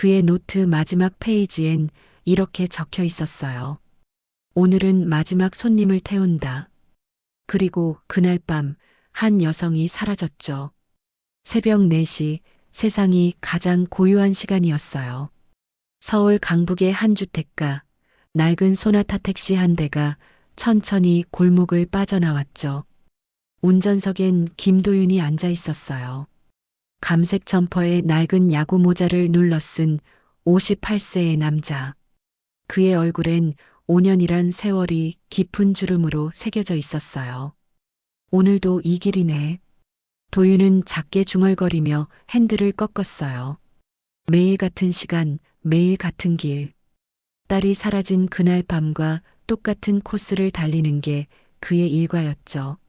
그의 노트 마지막 페이지엔 이렇게 적혀 있었어요. 오늘은 마지막 손님을 태운다. 그리고 그날 밤 한 여성이 사라졌죠. 새벽 4시 세상이 가장 고요한 시간이었어요. 서울 강북의 한 주택가, 낡은 소나타 택시 한 대가 천천히 골목을 빠져나왔죠. 운전석엔 김도윤이 앉아 있었어요. 감색 점퍼에 낡은 야구 모자를 눌러 쓴 58세의 남자. 그의 얼굴엔 5년이란 세월이 깊은 주름으로 새겨져 있었어요. 오늘도 이 길이네. 도윤은 작게 중얼거리며 핸들을 꺾었어요. 매일 같은 시간, 매일 같은 길. 딸이 사라진 그날 밤과 똑같은 코스를 달리는 게 그의 일과였죠.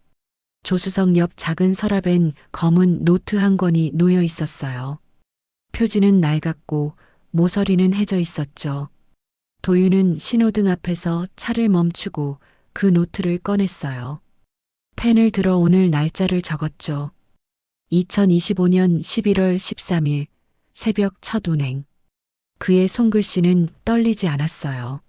조수석 옆 작은 서랍엔 검은 노트 한 권이 놓여 있었어요. 표지는 낡았고 모서리는 해져 있었죠. 도윤은 신호등 앞에서 차를 멈추고 그 노트를 꺼냈어요. 펜을 들어 오늘 날짜를 적었죠. 2025년 11월 13일 새벽 첫 운행. 그의 손글씨는 떨리지 않았어요.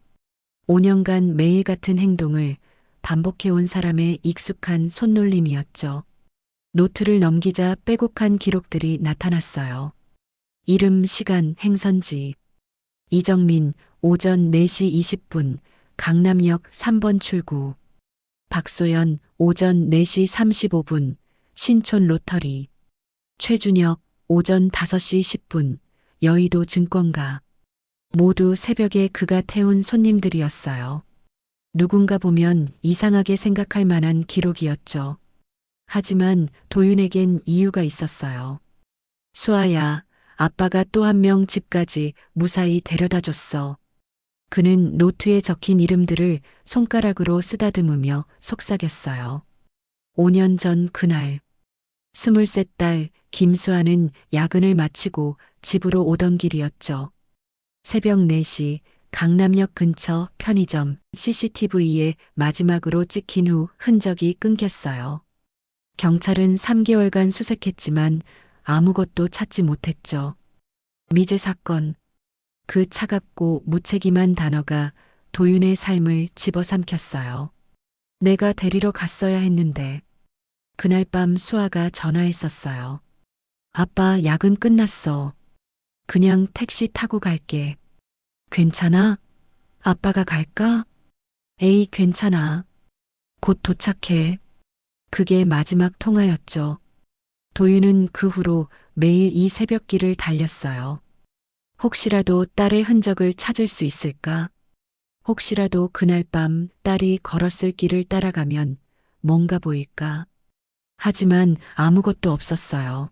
5년간 매일 같은 행동을 반복해온 사람의 익숙한 손놀림이었죠. 노트를 넘기자 빼곡한 기록들이 나타났어요. 이름, 시간, 행선지. 이정민, 오전 4시 20분, 강남역 3번 출구. 박소연, 오전 4시 35분, 신촌 로터리. 최준혁, 오전 5시 10분, 여의도 증권가. 모두 새벽에 그가 태운 손님들이었어요. 누군가 보면 이상하게 생각할 만한 기록이었죠. 하지만 도윤에겐 이유가 있었어요. 수아야, 아빠가 또 한 명 집까지 무사히 데려다 줬어. 그는 노트에 적힌 이름들을 손가락으로 쓰다듬으며 속삭였어요. 5년 전 그날, 23살 김수아는 야근을 마치고 집으로 오던 길이었죠. 새벽 4시 강남역 근처 편의점 CCTV에 마지막으로 찍힌 후 흔적이 끊겼어요. 경찰은 3개월간 수색했지만 아무것도 찾지 못했죠. 미제 사건. 그 차갑고 무책임한 단어가 도윤의 삶을 집어삼켰어요. 내가 데리러 갔어야 했는데. 그날 밤 수아가 전화했었어요. 아빠 야근 끝났어. 그냥 택시 타고 갈게. 괜찮아? 아빠가 갈까? 에이, 괜찮아. 곧 도착해. 그게 마지막 통화였죠. 도윤은 그 후로 매일 이 새벽길을 달렸어요. 혹시라도 딸의 흔적을 찾을 수 있을까? 혹시라도 그날 밤 딸이 걸었을 길을 따라가면 뭔가 보일까? 하지만 아무것도 없었어요.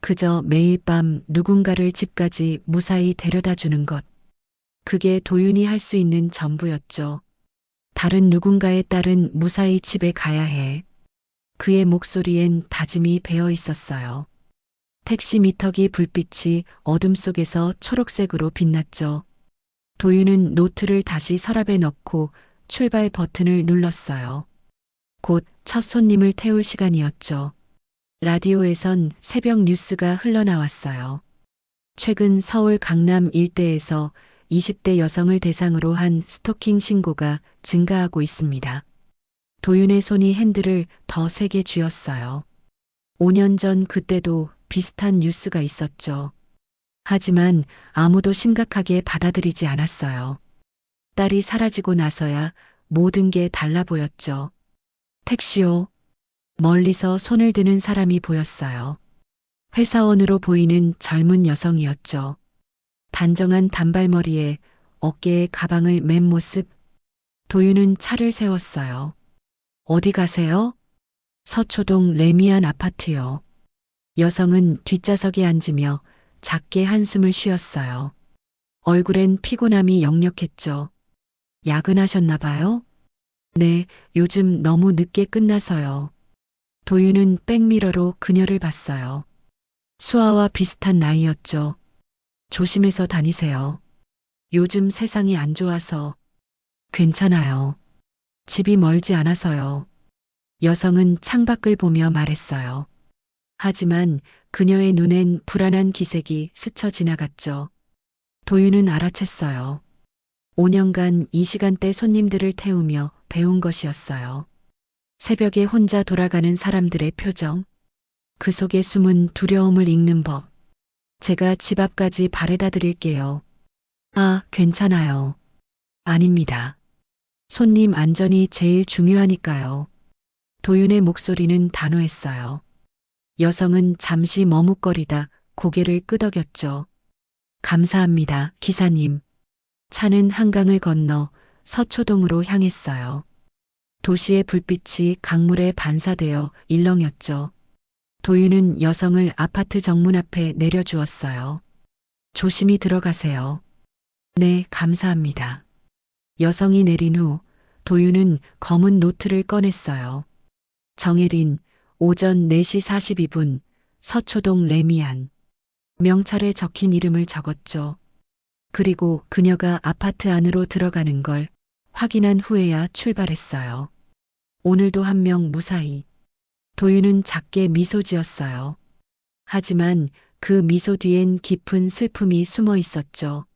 그저 매일 밤 누군가를 집까지 무사히 데려다 주는 것. 그게 도윤이 할 수 있는 전부였죠. 다른 누군가의 딸은 무사히 집에 가야 해. 그의 목소리엔 다짐이 배어 있었어요. 택시 미터기 불빛이 어둠 속에서 초록색으로 빛났죠. 도윤은 노트를 다시 서랍에 넣고 출발 버튼을 눌렀어요. 곧 첫 손님을 태울 시간이었죠. 라디오에선 새벽 뉴스가 흘러나왔어요. 최근 서울 강남 일대에서 20대 여성을 대상으로 한 스토킹 신고가 증가하고 있습니다. 도윤의 손이 핸들을 더 세게 쥐었어요. 5년 전 그때도 비슷한 뉴스가 있었죠. 하지만 아무도 심각하게 받아들이지 않았어요. 딸이 사라지고 나서야 모든 게 달라 보였죠. 택시요. 멀리서 손을 드는 사람이 보였어요. 회사원으로 보이는 젊은 여성이었죠. 단정한 단발머리에 어깨에 가방을 맨 모습. 도윤은 차를 세웠어요. 어디 가세요? 서초동 레미안 아파트요. 여성은 뒷좌석에 앉으며 작게 한숨을 쉬었어요. 얼굴엔 피곤함이 역력했죠. 야근하셨나 봐요? 네, 요즘 너무 늦게 끝나서요. 도윤은 백미러로 그녀를 봤어요. 수아와 비슷한 나이였죠. 조심해서 다니세요. 요즘 세상이 안 좋아서. 괜찮아요. 집이 멀지 않아서요. 여성은 창밖을 보며 말했어요. 하지만 그녀의 눈엔 불안한 기색이 스쳐 지나갔죠. 도윤은 알아챘어요. 5년간 이 시간대 손님들을 태우며 배운 것이었어요. 새벽에 혼자 돌아가는 사람들의 표정, 그 속에 숨은 두려움을 읽는 법. 제가 집 앞까지 바래다 드릴게요. 아, 괜찮아요. 아닙니다. 손님 안전이 제일 중요하니까요. 도윤의 목소리는 단호했어요. 여성은 잠시 머뭇거리다 고개를 끄덕였죠. 감사합니다, 기사님. 차는 한강을 건너 서초동으로 향했어요. 도시의 불빛이 강물에 반사되어 일렁였죠. 도윤은 여성을 아파트 정문 앞에 내려주었어요. 조심히 들어가세요. 네, 감사합니다. 여성이 내린 후 도윤은 검은 노트를 꺼냈어요. 정혜린, 오전 4시 42분, 서초동 레미안. 명찰에 적힌 이름을 적었죠. 그리고 그녀가 아파트 안으로 들어가는 걸 확인한 후에야 출발했어요. 오늘도 한 명 무사히. 도윤은 작게 미소 지었어요. 하지만 그 미소 뒤엔 깊은 슬픔이 숨어 있었죠.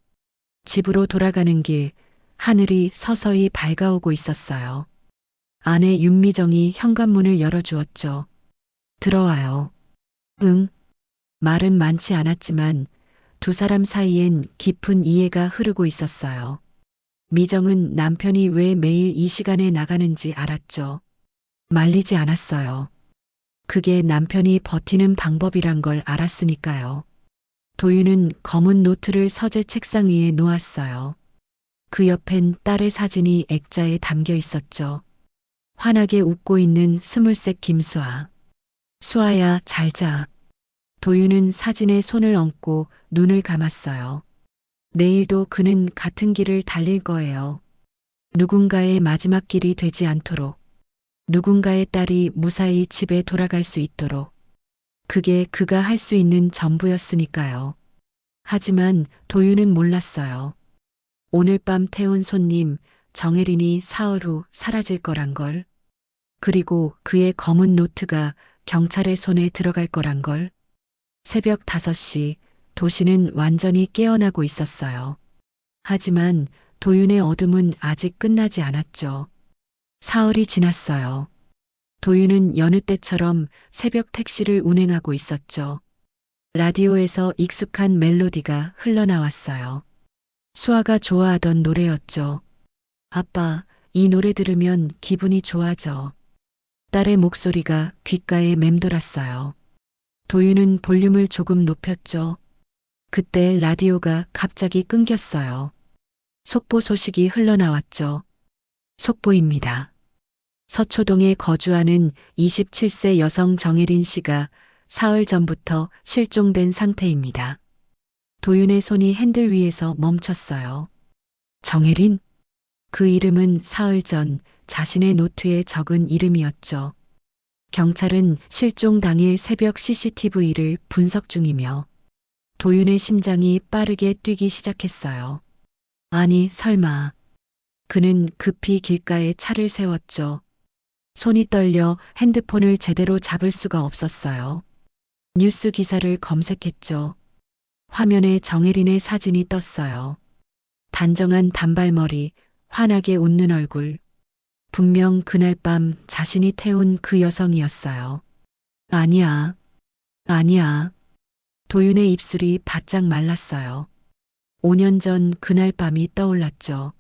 집으로 돌아가는 길, 하늘이 서서히 밝아오고 있었어요. 아내 윤미정이 현관문을 열어주었죠. 들어와요. 응. 말은 많지 않았지만 두 사람 사이엔 깊은 이해가 흐르고 있었어요. 미정은 남편이 왜 매일 이 시간에 나가는지 알았죠. 말리지 않았어요. 그게 남편이 버티는 방법이란 걸 알았으니까요. 도윤은 검은 노트를 서재 책상 위에 놓았어요. 그 옆엔 딸의 사진이 액자에 담겨 있었죠. 환하게 웃고 있는 스물색 김수아. 수아야, 잘 자. 도윤은 사진에 손을 얹고 눈을 감았어요. 내일도 그는 같은 길을 달릴 거예요. 누군가의 마지막 길이 되지 않도록. 누군가의 딸이 무사히 집에 돌아갈 수 있도록. 그게 그가 할 수 있는 전부였으니까요. 하지만 도윤은 몰랐어요. 오늘 밤 태운 손님 정혜린이 사흘 후 사라질 거란 걸. 그리고 그의 검은 노트가 경찰의 손에 들어갈 거란 걸. 새벽 5시 도시는 완전히 깨어나고 있었어요. 하지만 도윤의 어둠은 아직 끝나지 않았죠. 사흘이 지났어요. 도윤은 여느 때처럼 새벽 택시를 운행하고 있었죠. 라디오에서 익숙한 멜로디가 흘러나왔어요. 수아가 좋아하던 노래였죠. 아빠, 이 노래 들으면 기분이 좋아져. 딸의 목소리가 귓가에 맴돌았어요. 도윤은 볼륨을 조금 높였죠. 그때 라디오가 갑자기 끊겼어요. 속보 소식이 흘러나왔죠. 속보입니다. 서초동에 거주하는 27세 여성 정혜린 씨가 사흘 전부터 실종된 상태입니다. 도윤의 손이 핸들 위에서 멈췄어요. 정혜린? 그 이름은 사흘 전 자신의 노트에 적은 이름이었죠. 경찰은 실종 당일 새벽 CCTV를 분석 중이며 도윤의 심장이 빠르게 뛰기 시작했어요. 아니, 설마. 그는 급히 길가에 차를 세웠죠. 손이 떨려 핸드폰을 제대로 잡을 수가 없었어요. 뉴스 기사를 검색했죠. 화면에 정혜린의 사진이 떴어요. 단정한 단발머리, 환하게 웃는 얼굴. 분명 그날 밤 자신이 태운 그 여성이었어요. 아니야. 아니야. 도윤의 입술이 바짝 말랐어요. 5년 전 그날 밤이 떠올랐죠.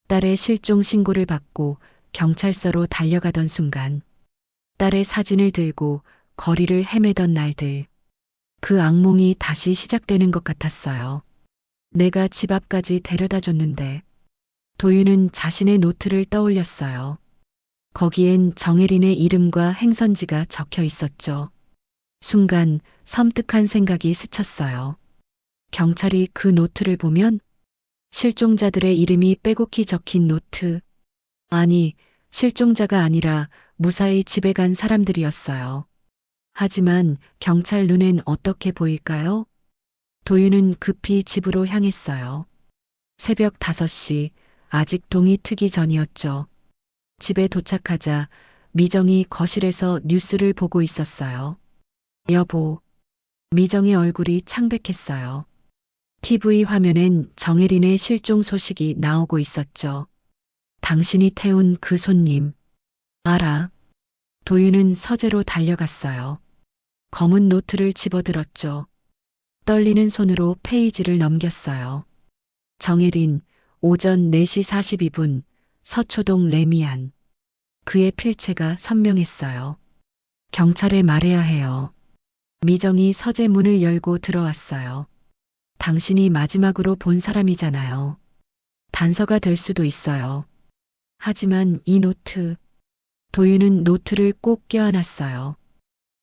딸의 실종 신고를 받고 경찰서로 달려가던 순간 딸의 사진을 들고 거리를 헤매던 날들. 그 악몽이 다시 시작되는 것 같았어요. 내가 집 앞까지 데려다 줬는데 도윤은 자신의 노트를 떠올렸어요. 거기엔 정혜린의 이름과 행선지가 적혀 있었죠. 순간 섬뜩한 생각이 스쳤어요. 경찰이 그 노트를 보면 실종자들의 이름이 빼곡히 적힌 노트. 아니, 실종자가 아니라 무사히 집에 간 사람들이었어요. 하지만 경찰 눈엔 어떻게 보일까요? 도윤은 급히 집으로 향했어요. 새벽 5시, 아직 동이 트기 전이었죠. 집에 도착하자 미정이 거실에서 뉴스를 보고 있었어요. 여보. 미정의 얼굴이 창백했어요. TV 화면엔 정혜린의 실종 소식이 나오고 있었죠. 당신이 태운 그 손님. 알아. 도윤은 서재로 달려갔어요. 검은 노트를 집어들었죠. 떨리는 손으로 페이지를 넘겼어요. 정혜린, 오전 4시 42분, 서초동 레미안. 그의 필체가 선명했어요. 경찰에 말해야 해요. 미정이 서재 문을 열고 들어왔어요. 당신이 마지막으로 본 사람이잖아요. 단서가 될 수도 있어요. 하지만 이 노트. 도윤은 노트를 꼭 껴안았어요.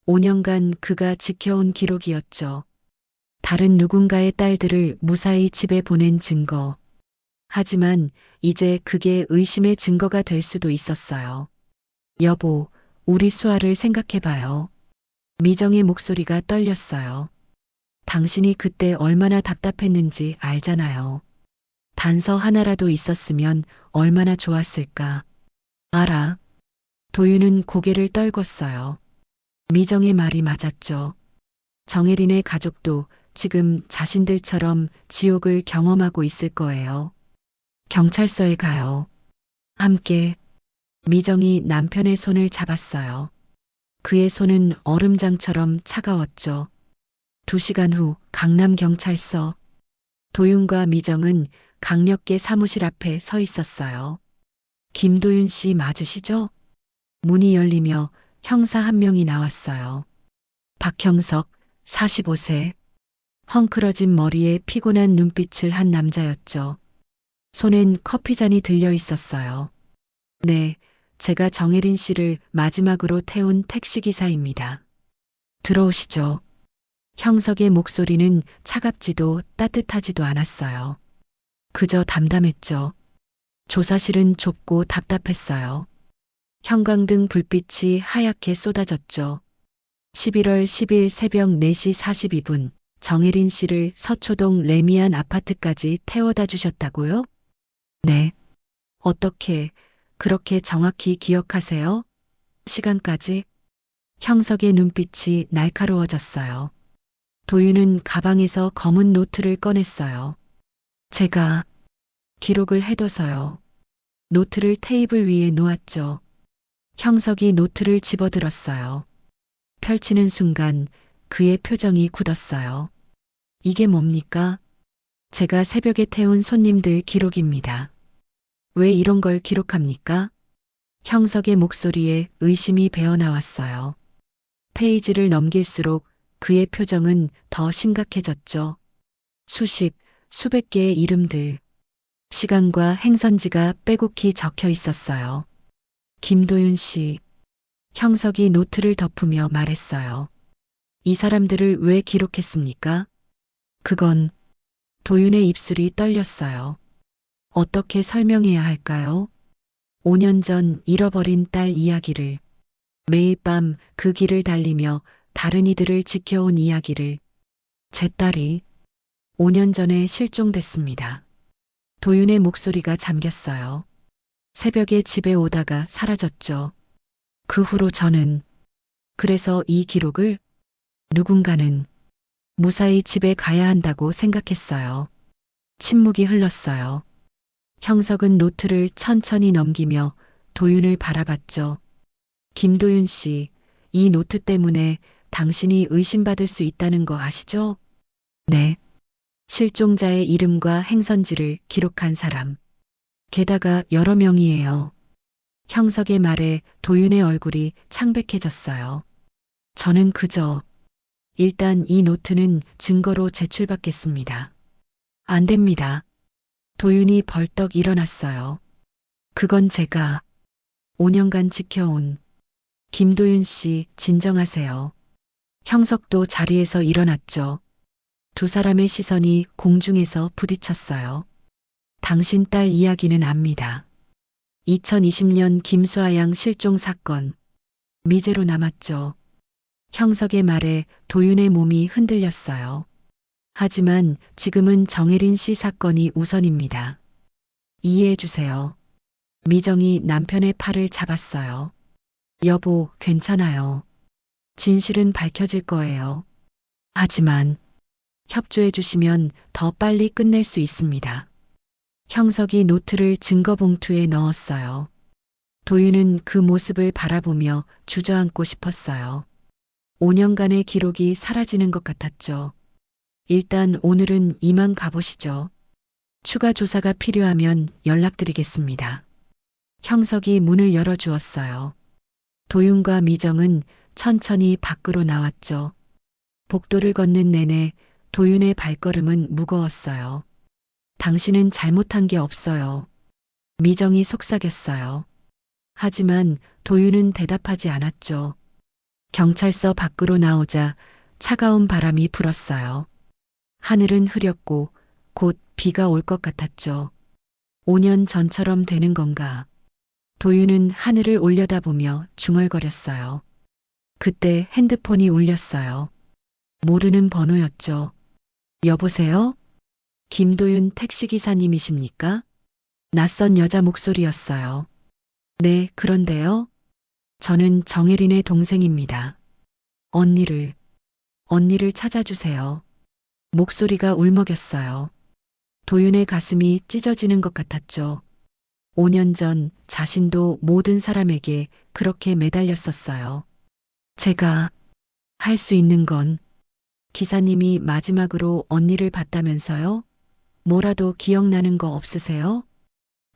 5년간 그가 지켜온 기록이었죠. 다른 누군가의 딸들을 무사히 집에 보낸 증거. 하지만 이제 그게 의심의 증거가 될 수도 있었어요. 여보, 우리 수아를 생각해봐요. 미정의 목소리가 떨렸어요. 당신이 그때 얼마나 답답했는지 알잖아요. 단서 하나라도 있었으면 얼마나 좋았을까. 알아. 도윤은 고개를 떨궜어요. 미정의 말이 맞았죠. 정혜린의 가족도 지금 자신들처럼 지옥을 경험하고 있을 거예요. 경찰서에 가요. 함께. 미정이 남편의 손을 잡았어요. 그의 손은 얼음장처럼 차가웠죠. 2시간 후 강남경찰서. 도윤과 미정은 강력계 사무실 앞에 서 있었어요. 김도윤 씨 맞으시죠? 문이 열리며 형사 한 명이 나왔어요. 박형석, 45세. 헝클어진 머리에 피곤한 눈빛을 한 남자였죠. 손엔 커피잔이 들려 있었어요. 네, 제가 정혜린 씨를 마지막으로 태운 택시기사입니다. 들어오시죠. 형석의 목소리는 차갑지도 따뜻하지도 않았어요. 그저 담담했죠. 조사실은 좁고 답답했어요. 형광등 불빛이 하얗게 쏟아졌죠. 11월 10일 새벽 4시 42분, 정혜린 씨를 서초동 레미안 아파트까지 태워다 주셨다고요? 네. 어떻게 그렇게 정확히 기억하세요? 시간까지? 형석의 눈빛이 날카로워졌어요. 도윤은 가방에서 검은 노트를 꺼냈어요. 제가 기록을 해둬서요. 노트를 테이블 위에 놓았죠. 형석이 노트를 집어들었어요. 펼치는 순간 그의 표정이 굳었어요. 이게 뭡니까? 제가 새벽에 태운 손님들 기록입니다. 왜 이런 걸 기록합니까? 형석의 목소리에 의심이 배어나왔어요. 페이지를 넘길수록 그의 표정은 더 심각해졌죠. 수십, 수백 개의 이름들. 시간과 행선지가 빼곡히 적혀 있었어요. 김도윤 씨. 형석이 노트를 덮으며 말했어요. 이 사람들을 왜 기록했습니까? 그건 도윤의 입술이 떨렸어요. 어떻게 설명해야 할까요? 5년 전 잃어버린 딸 이야기를, 매일 밤 그 길을 달리며 다른 이들을 지켜온 이야기를. 제 딸이 5년 전에 실종됐습니다. 도윤의 목소리가 잠겼어요. 새벽에 집에 오다가 사라졌죠. 그 후로 저는 그래서 이 기록을 누군가는 무사히 집에 가야 한다고 생각했어요. 침묵이 흘렀어요. 형석은 노트를 천천히 넘기며 도윤을 바라봤죠. 김도윤 씨, 이 노트 때문에 당신이 의심받을 수 있다는 거 아시죠? 네. 실종자의 이름과 행선지를 기록한 사람. 게다가 여러 명이에요. 형석의 말에 도윤의 얼굴이 창백해졌어요. 저는 그저 일단 이 노트는 증거로 제출받겠습니다. 안 됩니다. 도윤이 벌떡 일어났어요. 그건 제가 5년간 지켜온. 김도윤 씨, 진정하세요. 형석도 자리에서 일어났죠. 두 사람의 시선이 공중에서 부딪혔어요. 당신 딸 이야기는 압니다. 2020년 김수아 양 실종 사건. 미제로 남았죠. 형석의 말에 도윤의 몸이 흔들렸어요. 하지만 지금은 정혜린 씨 사건이 우선입니다. 이해해 주세요. 미정이 남편의 팔을 잡았어요. 여보, 괜찮아요. 진실은 밝혀질 거예요. 하지만 협조해 주시면 더 빨리 끝낼 수 있습니다. 형석이 노트를 증거 봉투에 넣었어요. 도윤은 그 모습을 바라보며 주저앉고 싶었어요. 5년간의 기록이 사라지는 것 같았죠. 일단 오늘은 이만 가보시죠. 추가 조사가 필요하면 연락드리겠습니다. 형석이 문을 열어주었어요. 도윤과 미정은 천천히 밖으로 나왔죠. 복도를 걷는 내내 도윤의 발걸음은 무거웠어요. 당신은 잘못한 게 없어요. 미정이 속삭였어요. 하지만 도윤은 대답하지 않았죠. 경찰서 밖으로 나오자 차가운 바람이 불었어요. 하늘은 흐렸고 곧 비가 올 것 같았죠. 5년 전처럼 되는 건가? 도윤은 하늘을 올려다보며 중얼거렸어요. 그때 핸드폰이 울렸어요. 모르는 번호였죠. 여보세요? 김도윤 택시기사님이십니까? 낯선 여자 목소리였어요. 네, 그런데요. 저는 정혜린의 동생입니다. 언니를 찾아주세요. 목소리가 울먹였어요. 도윤의 가슴이 찢어지는 것 같았죠. 5년 전 자신도 모든 사람에게 그렇게 매달렸었어요. 제가 할 수 있는 건 기사님이 마지막으로 언니를 봤다면서요? 뭐라도 기억나는 거 없으세요?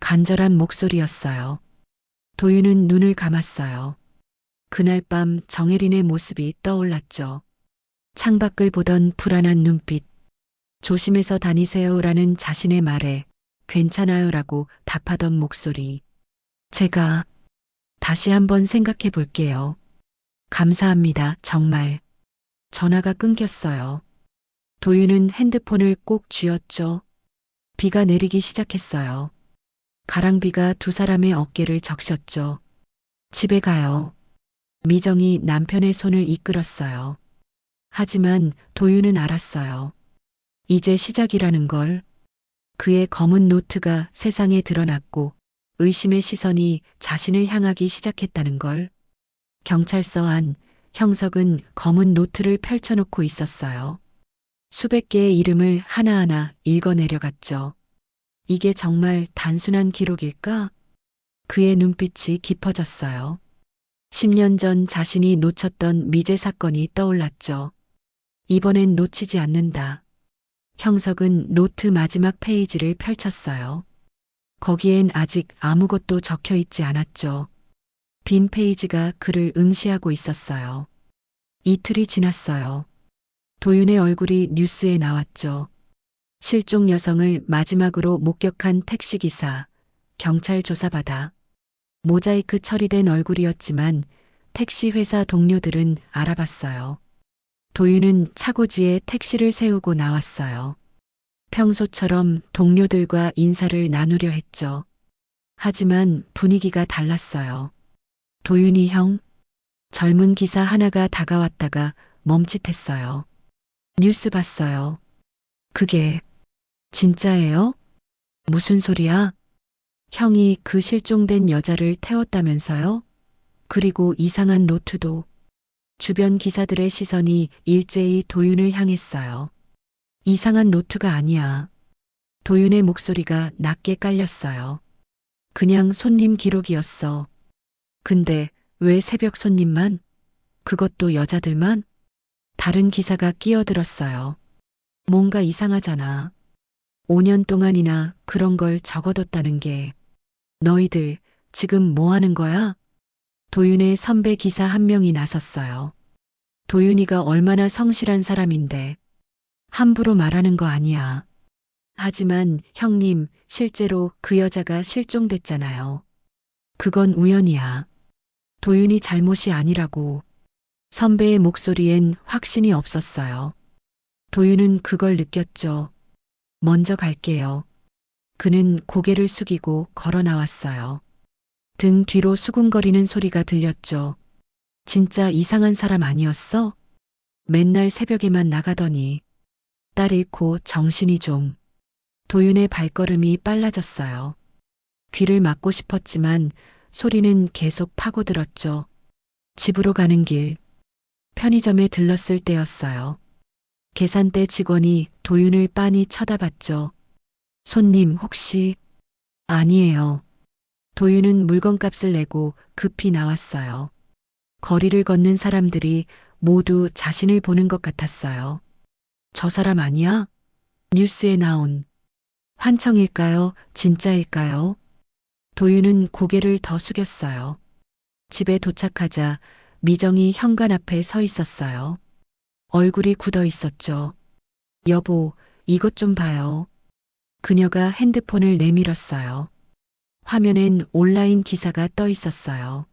간절한 목소리였어요. 도윤은 눈을 감았어요. 그날 밤 정혜린의 모습이 떠올랐죠. 창밖을 보던 불안한 눈빛, 조심해서 다니세요라는 자신의 말에 괜찮아요라고 답하던 목소리. 제가 다시 한번 생각해 볼게요. 감사합니다, 정말. 전화가 끊겼어요. 도윤은 핸드폰을 꼭 쥐었죠. 비가 내리기 시작했어요. 가랑비가 두 사람의 어깨를 적셨죠. 집에 가요. 미정이 남편의 손을 이끌었어요. 하지만 도윤은 알았어요. 이제 시작이라는 걸. 그의 검은 노트가 세상에 드러났고 의심의 시선이 자신을 향하기 시작했다는 걸. 경찰서 안 형석은 검은 노트를 펼쳐놓고 있었어요. 수백 개의 이름을 하나하나 읽어 내려갔죠. 이게 정말 단순한 기록일까? 그의 눈빛이 깊어졌어요. 10년 전 자신이 놓쳤던 미제 사건이 떠올랐죠. 이번엔 놓치지 않는다. 형석은 노트 마지막 페이지를 펼쳤어요. 거기엔 아직 아무것도 적혀 있지 않았죠. 빈 페이지가 그를 응시하고 있었어요. 이틀이 지났어요. 도윤의 얼굴이 뉴스에 나왔죠. 실종 여성을 마지막으로 목격한 택시기사, 경찰 조사받아. 모자이크 처리된 얼굴이었지만 택시 회사 동료들은 알아봤어요. 도윤은 차고지에 택시를 세우고 나왔어요. 평소처럼 동료들과 인사를 나누려 했죠. 하지만 분위기가 달랐어요. 도윤이 형? 젊은 기사 하나가 다가왔다가 멈칫했어요. 뉴스 봤어요. 그게 진짜예요? 무슨 소리야? 형이 그 실종된 여자를 태웠다면서요? 그리고 이상한 노트도. 주변 기사들의 시선이 일제히 도윤을 향했어요. 이상한 노트가 아니야. 도윤의 목소리가 낮게 깔렸어요. 그냥 손님 기록이었어. 근데 왜 새벽 손님만? 그것도 여자들만? 다른 기사가 끼어들었어요. 뭔가 이상하잖아. 5년 동안이나 그런 걸 적어뒀다는 게. 너희들 지금 뭐 하는 거야? 도윤의 선배 기사 한 명이 나섰어요. 도윤이가 얼마나 성실한 사람인데 함부로 말하는 거 아니야. 하지만 형님, 실제로 그 여자가 실종됐잖아요. 그건 우연이야. 도윤이 잘못이 아니라고. 선배의 목소리엔 확신이 없었어요. 도윤은 그걸 느꼈죠. 먼저 갈게요. 그는 고개를 숙이고 걸어 나왔어요. 등 뒤로 수군거리는 소리가 들렸죠. 진짜 이상한 사람 아니었어? 맨날 새벽에만 나가더니. 딸 잃고 정신이 좀. 도윤의 발걸음이 빨라졌어요. 귀를 막고 싶었지만 소리는 계속 파고들었죠. 집으로 가는 길. 편의점에 들렀을 때였어요. 계산대 직원이 도윤을 빤히 쳐다봤죠. 손님 혹시? 아니에요. 도윤은 물건값을 내고 급히 나왔어요. 거리를 걷는 사람들이 모두 자신을 보는 것 같았어요. 저 사람 아니야? 뉴스에 나온. 환청일까요? 진짜일까요? 도윤은 고개를 더 숙였어요. 집에 도착하자 미정이 현관 앞에 서 있었어요. 얼굴이 굳어 있었죠. 여보, 이것 좀 봐요. 그녀가 핸드폰을 내밀었어요. 화면엔 온라인 기사가 떠 있었어요.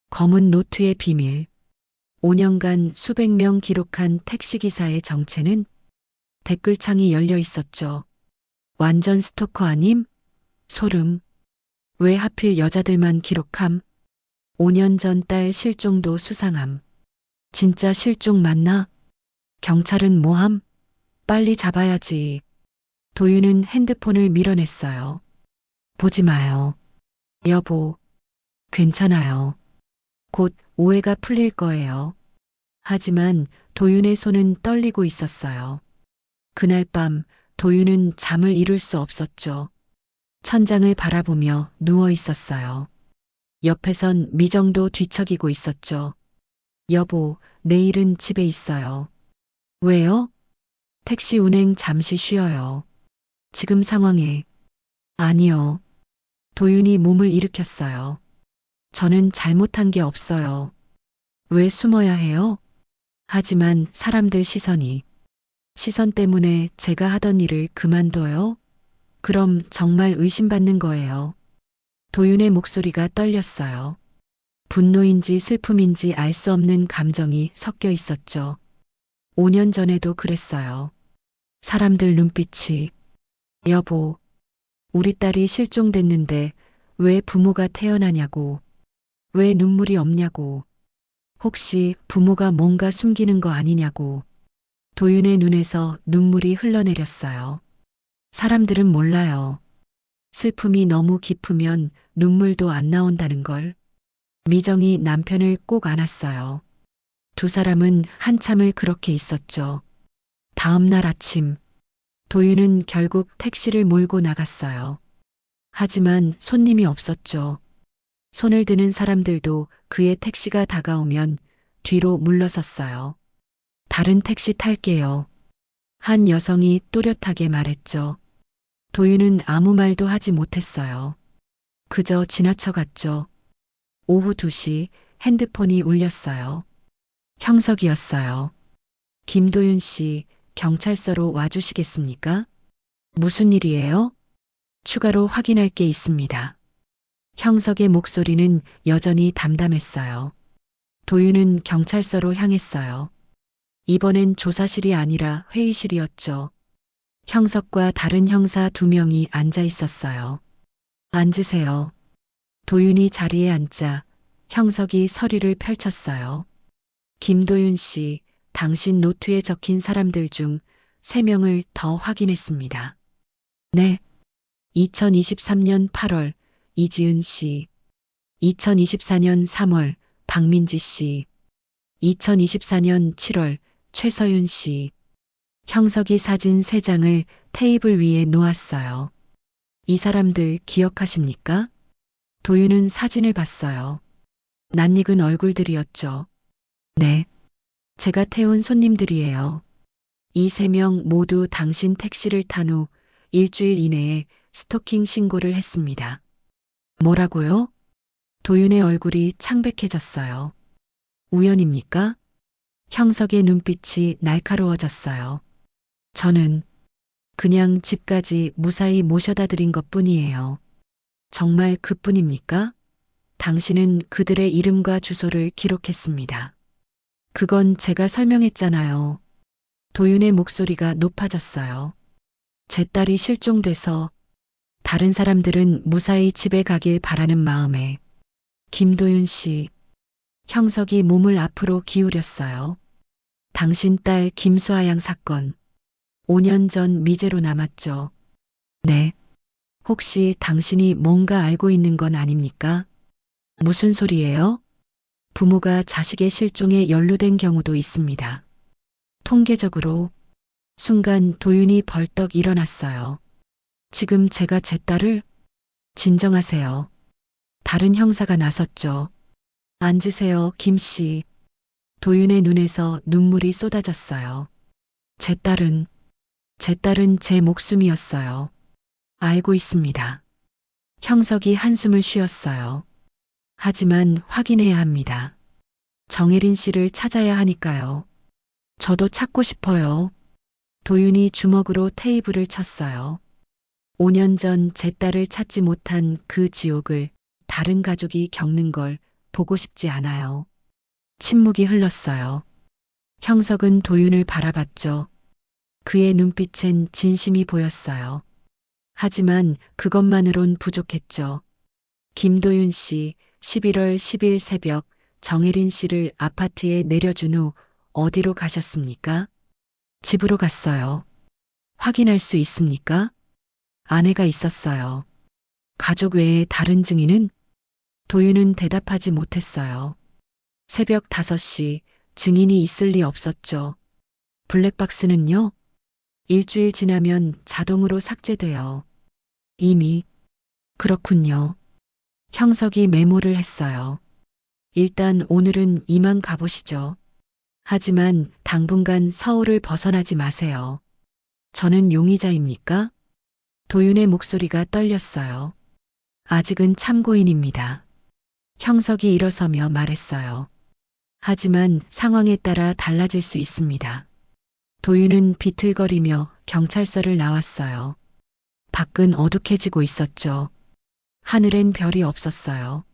검은 노트의 비밀. 5년간 수백 명 기록한 택시기사의 정체는? 댓글창이 열려 있었죠. 완전 스토커 아님? 소름. 왜 하필 여자들만 기록함? 5년 전 딸 실종도 수상함. 진짜 실종 맞나? 경찰은 뭐함? 빨리 잡아야지. 도윤은 핸드폰을 밀어냈어요. 보지 마요. 여보, 괜찮아요. 곧 오해가 풀릴 거예요. 하지만 도윤의 손은 떨리고 있었어요. 그날 밤 도윤은 잠을 이룰 수 없었죠. 천장을 바라보며 누워 있었어요. 옆에선 미정도 뒤척이고 있었죠. 여보, 내일은 집에 있어요. 왜요? 택시 운행 잠시 쉬어요. 지금 상황에. 아니요. 도윤이 몸을 일으켰어요. 저는 잘못한 게 없어요. 왜 숨어야 해요? 하지만 사람들 시선 때문에 제가 하던 일을 그만둬요? 그럼 정말 의심받는 거예요. 도윤의 목소리가 떨렸어요. 분노인지 슬픔인지 알 수 없는 감정이 섞여 있었죠. 5년 전에도 그랬어요. 사람들 눈빛이. 여보, 우리 딸이 실종됐는데 왜 부모가 태어나냐고. 왜 눈물이 없냐고. 혹시 부모가 뭔가 숨기는 거 아니냐고. 도윤의 눈에서 눈물이 흘러내렸어요. 사람들은 몰라요. 슬픔이 너무 깊으면 눈물도 안 나온다는 걸. 미정이 남편을 꼭 안았어요. 두 사람은 한참을 그렇게 있었죠. 다음 날 아침, 도윤은 결국 택시를 몰고 나갔어요. 하지만 손님이 없었죠. 손을 드는 사람들도 그의 택시가 다가오면 뒤로 물러섰어요. 다른 택시 탈게요. 한 여성이 또렷하게 말했죠. 도윤은 아무 말도 하지 못했어요. 그저 지나쳐갔죠. 오후 2시 핸드폰이 울렸어요. 형석이었어요. 김도윤 씨, 경찰서로 와주시겠습니까? 무슨 일이에요? 추가로 확인할 게 있습니다. 형석의 목소리는 여전히 담담했어요. 도윤은 경찰서로 향했어요. 이번엔 조사실이 아니라 회의실이었죠. 형석과 다른 형사 2명이 앉아 있었어요. 앉으세요. 도윤이 자리에 앉자 형석이 서류를 펼쳤어요. 김도윤 씨, 당신 노트에 적힌 사람들 중 3명을 더 확인했습니다. 네. 2023년 8월 이지은 씨, 2024년 3월 박민지 씨, 2024년 7월 최서윤 씨. 형석이 사진 3장을 테이블 위에 놓았어요. 이 사람들 기억하십니까? 도윤은 사진을 봤어요. 낯익은 얼굴들이었죠. 네. 제가 태운 손님들이에요. 이 3명 모두 당신 택시를 탄 후 일주일 이내에 스토킹 신고를 했습니다. 뭐라고요? 도윤의 얼굴이 창백해졌어요. 우연입니까? 형석의 눈빛이 날카로워졌어요. 저는 그냥 집까지 무사히 모셔다 드린 것뿐이에요. 정말 그뿐입니까? 당신은 그들의 이름과 주소를 기록했습니다. 그건 제가 설명했잖아요. 도윤의 목소리가 높아졌어요. 제 딸이 실종돼서 다른 사람들은 무사히 집에 가길 바라는 마음에. 김도윤 씨, 형석이 몸을 앞으로 기울였어요. 당신 딸 김수아 양 사건, 5년 전 미제로 남았죠. 네. 혹시 당신이 뭔가 알고 있는 건 아닙니까? 무슨 소리예요? 부모가 자식의 실종에 연루된 경우도 있습니다. 통계적으로 순간 도윤이 벌떡 일어났어요. 지금 제가 제 딸을 진정하세요. 다른 형사가 나섰죠. 앉으세요, 김 씨. 도윤의 눈에서 눈물이 쏟아졌어요. 제 딸은 제 목숨이었어요. 알고 있습니다. 형석이 한숨을 쉬었어요. 하지만 확인해야 합니다. 정혜린 씨를 찾아야 하니까요. 저도 찾고 싶어요. 도윤이 주먹으로 테이블을 쳤어요. 5년 전 제 딸을 찾지 못한 그 지옥을 다른 가족이 겪는 걸 보고 싶지 않아요. 침묵이 흘렀어요. 형석은 도윤을 바라봤죠. 그의 눈빛엔 진심이 보였어요. 하지만 그것만으론 부족했죠. 김도윤 씨 11월 10일 새벽 정혜린 씨를 아파트에 내려준 후 어디로 가셨습니까? 집으로 갔어요. 확인할 수 있습니까? 아내가 있었어요. 가족 외에 다른 증인은? 도윤은 대답하지 못했어요. 새벽 5시 증인이 있을 리 없었죠. 블랙박스는요? 일주일 지나면 자동으로 삭제돼요. 이미. 그렇군요. 형석이 메모를 했어요. 일단 오늘은 이만 가보시죠. 하지만 당분간 서울을 벗어나지 마세요. 저는 용의자입니까? 도윤의 목소리가 떨렸어요. 아직은 참고인입니다. 형석이 일어서며 말했어요. 하지만 상황에 따라 달라질 수 있습니다. 도윤은 비틀거리며 경찰서를 나왔어요. 밖은 어둑해지고 있었죠. 하늘엔 별이 없었어요.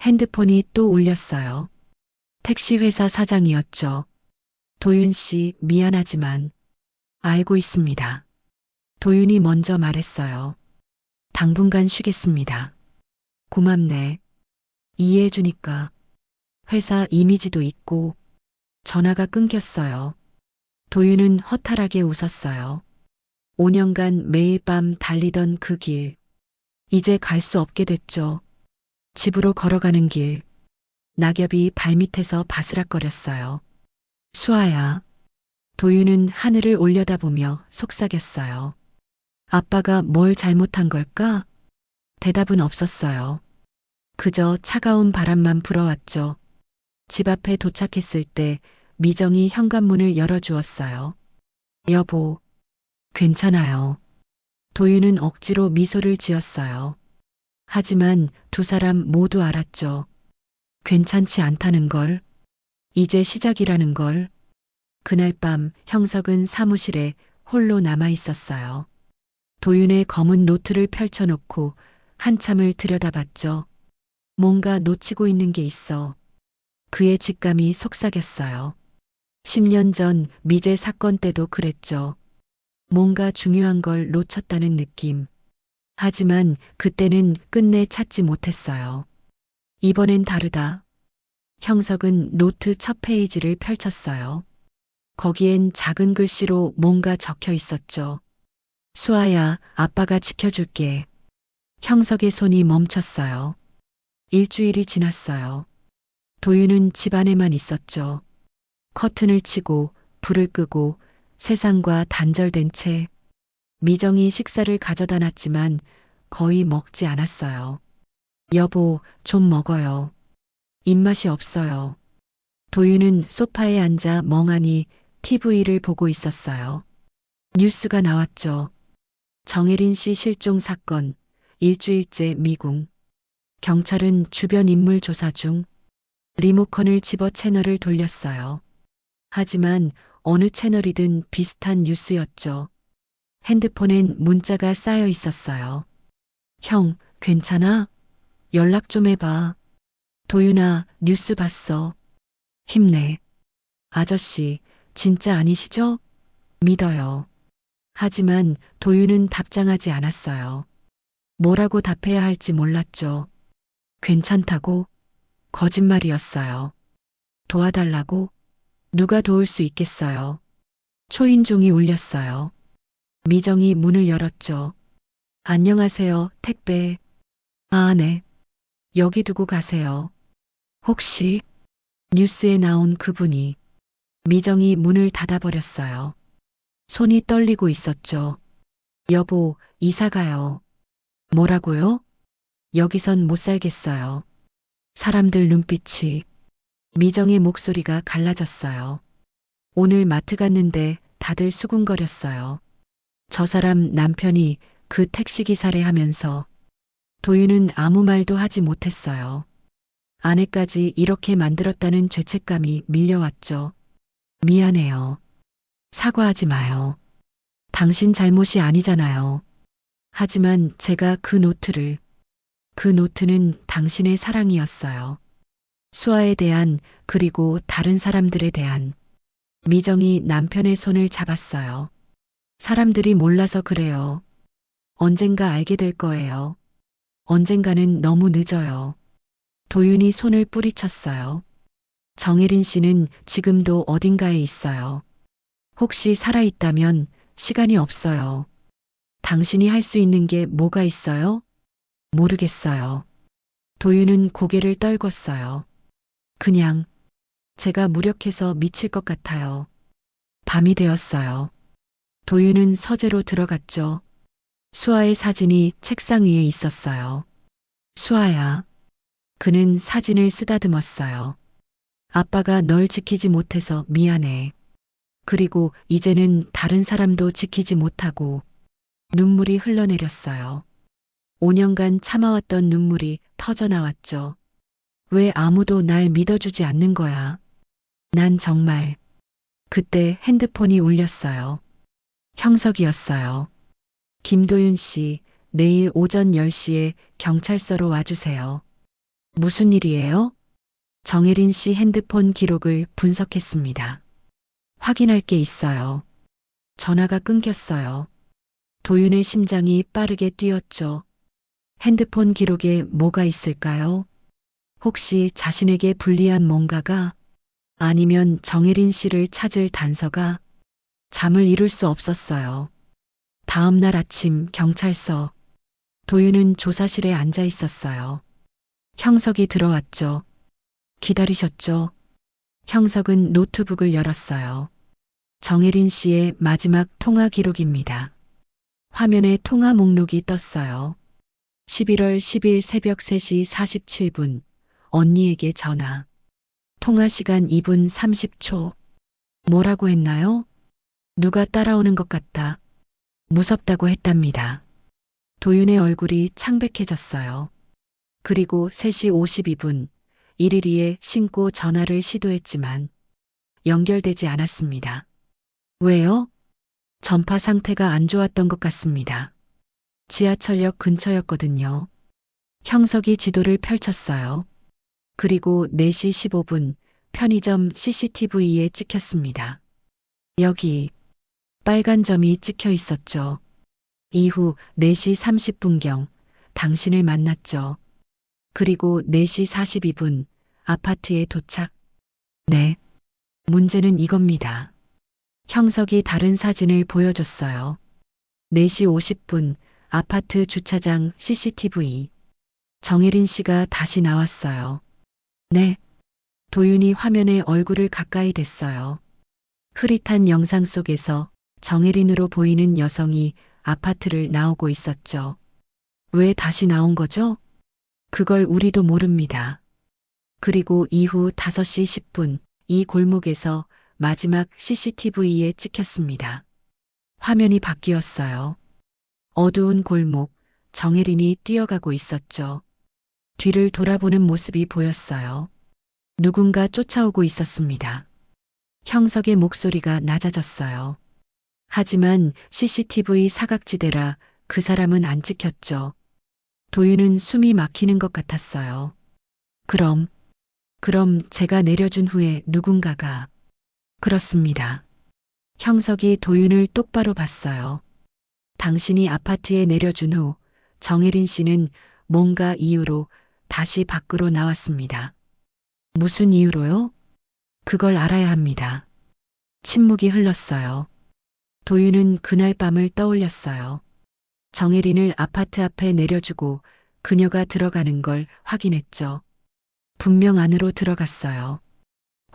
핸드폰이 또 울렸어요. 택시회사 사장이었죠. 도윤 씨, 미안하지만 알고 있습니다. 도윤이 먼저 말했어요. 당분간 쉬겠습니다. 고맙네. 이해해주니까. 회사 이미지도 있고. 전화가 끊겼어요. 도윤은 허탈하게 웃었어요. 5년간 매일 밤 달리던 그 길. 이제 갈 수 없게 됐죠. 집으로 걸어가는 길. 낙엽이 발밑에서 바스락거렸어요. 수아야. 도윤은 하늘을 올려다보며 속삭였어요. 아빠가 뭘 잘못한 걸까? 대답은 없었어요. 그저 차가운 바람만 불어왔죠. 집 앞에 도착했을 때 미정이 현관문을 열어주었어요. 여보, 괜찮아요. 도윤은 억지로 미소를 지었어요. 하지만 두 사람 모두 알았죠. 괜찮지 않다는 걸. 이제 시작이라는 걸. 그날 밤 형석은 사무실에 홀로 남아 있었어요. 도윤의 검은 노트를 펼쳐놓고 한참을 들여다봤죠. 뭔가 놓치고 있는 게 있어. 그의 직감이 속삭였어요. 10년 전 미제 사건 때도 그랬죠. 뭔가 중요한 걸 놓쳤다는 느낌. 하지만 그때는 끝내 찾지 못했어요. 이번엔 다르다. 형석은 노트 첫 페이지를 펼쳤어요. 거기엔 작은 글씨로 뭔가 적혀 있었죠. 수아야, 아빠가 지켜줄게. 형석의 손이 멈췄어요. 일주일이 지났어요. 도윤은 집 안에만 있었죠. 커튼을 치고 불을 끄고 세상과 단절된 채. 미정이 식사를 가져다 놨지만 거의 먹지 않았어요. 여보, 좀 먹어요. 입맛이 없어요. 도윤은 소파에 앉아 멍하니 TV를 보고 있었어요. 뉴스가 나왔죠. 정혜린 씨 실종 사건, 일주일째 미궁. 경찰은 주변 인물 조사 중. 리모컨을 집어 채널을 돌렸어요. 하지만 어느 채널이든 비슷한 뉴스였죠. 핸드폰엔 문자가 쌓여 있었어요. 형, 괜찮아? 연락 좀 해봐. 도윤아, 뉴스 봤어. 힘내. 아저씨, 진짜 아니시죠? 믿어요. 하지만 도윤은 답장하지 않았어요. 뭐라고 답해야 할지 몰랐죠. 괜찮다고? 거짓말이었어요. 도와달라고? 누가 도울 수 있겠어요? 초인종이 울렸어요. 미정이 문을 열었죠. 안녕하세요, 택배. 아, 네. 여기 두고 가세요. 혹시 뉴스에 나온 그분이. 미정이 문을 닫아버렸어요. 손이 떨리고 있었죠. 여보, 이사 가요. 뭐라고요? 여기선 못 살겠어요. 사람들 눈빛이, 미정의 목소리가 갈라졌어요. 오늘 마트 갔는데 다들 수군거렸어요. 저 사람 남편이 그 택시기사래 하면서 도윤은 아무 말도 하지 못했어요. 아내까지 이렇게 만들었다는 죄책감이 밀려왔죠. 미안해요. 사과하지 마요. 당신 잘못이 아니잖아요. 하지만 제가 그 노트는 당신의 사랑이었어요. 수아에 대한 그리고 다른 사람들에 대한. 미정이 남편의 손을 잡았어요. 사람들이 몰라서 그래요. 언젠가 알게 될 거예요. 언젠가는 너무 늦어요. 도윤이 손을 뿌리쳤어요. 정혜린 씨는 지금도 어딘가에 있어요. 혹시 살아있다면 시간이 없어요. 당신이 할 수 있는 게 뭐가 있어요? 모르겠어요. 도윤은 고개를 떨궜어요. 그냥 제가 무력해서 미칠 것 같아요. 밤이 되었어요. 도윤은 서재로 들어갔죠. 수아의 사진이 책상 위에 있었어요. 수아야. 그는 사진을 쓰다듬었어요. 아빠가 널 지키지 못해서 미안해. 그리고 이제는 다른 사람도 지키지 못하고. 눈물이 흘러내렸어요. 5년간 참아왔던 눈물이 터져 나왔죠. 왜 아무도 날 믿어주지 않는 거야? 난 정말. 그때 핸드폰이 울렸어요. 형석이었어요. 김도윤 씨, 내일 오전 10시에 경찰서로 와주세요. 무슨 일이에요? 정혜린 씨 핸드폰 기록을 분석했습니다. 확인할 게 있어요. 전화가 끊겼어요. 도윤의 심장이 빠르게 뛰었죠. 핸드폰 기록에 뭐가 있을까요? 혹시 자신에게 불리한 뭔가가, 아니면 정혜린 씨를 찾을 단서가. 잠을 이룰 수 없었어요. 다음 날 아침 경찰서. 도윤은 조사실에 앉아 있었어요. 형석이 들어왔죠. 기다리셨죠? 형석은 노트북을 열었어요. 정혜린 씨의 마지막 통화 기록입니다. 화면에 통화 목록이 떴어요. 11월 10일 새벽 3시 47분. 언니에게 전화. 통화 시간 2분 30초. 뭐라고 했나요? 누가 따라오는 것 같다. 무섭다고 했답니다. 도윤의 얼굴이 창백해졌어요. 그리고 3시 52분. 112에 신고 전화를 시도했지만 연결되지 않았습니다. 왜요? 전파 상태가 안 좋았던 것 같습니다. 지하철역 근처였거든요. 형석이 지도를 펼쳤어요. 그리고 4시 15분 편의점 CCTV에 찍혔습니다. 여기 빨간 점이 찍혀 있었죠. 이후 4시 30분경 당신을 만났죠. 그리고 4시 42분 아파트에 도착. 네. 문제는 이겁니다. 형석이 다른 사진을 보여줬어요. 4시 50분 아파트 주차장 CCTV. 정혜린 씨가 다시 나왔어요. 네. 도윤이 화면에 얼굴을 가까이 댔어요. 흐릿한 영상 속에서 정혜린으로 보이는 여성이 아파트를 나오고 있었죠. 왜 다시 나온 거죠? 그걸 우리도 모릅니다. 그리고 이후 5시 10분 이 골목에서 마지막 CCTV에 찍혔습니다. 화면이 바뀌었어요. 어두운 골목, 정혜린이 뛰어가고 있었죠. 뒤를 돌아보는 모습이 보였어요. 누군가 쫓아오고 있었습니다. 형석의 목소리가 낮아졌어요. 하지만 CCTV 사각지대라 그 사람은 안 찍혔죠. 도윤은 숨이 막히는 것 같았어요. 그럼 제가 내려준 후에 누군가가. 그렇습니다. 형석이 도윤을 똑바로 봤어요. 당신이 아파트에 내려준 후 정혜린 씨는 뭔가 이유로 다시 밖으로 나왔습니다. 무슨 이유로요? 그걸 알아야 합니다. 침묵이 흘렀어요. 도윤은 그날 밤을 떠올렸어요. 정혜린을 아파트 앞에 내려주고 그녀가 들어가는 걸 확인했죠. 분명 안으로 들어갔어요.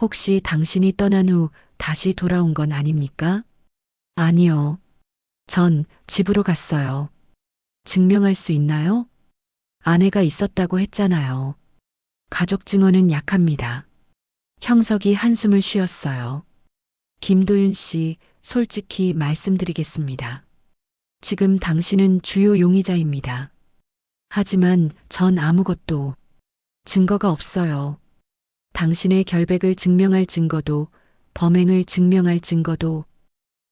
혹시 당신이 떠난 후 다시 돌아온 건 아닙니까? 아니요. 전 집으로 갔어요. 증명할 수 있나요? 아내가 있었다고 했잖아요. 가족 증언은 약합니다. 형석이 한숨을 쉬었어요. 김도윤 씨, 솔직히 말씀드리겠습니다. 지금 당신은 주요 용의자입니다. 하지만 전 아무것도 증거가 없어요. 당신의 결백을 증명할 증거도, 범행을 증명할 증거도.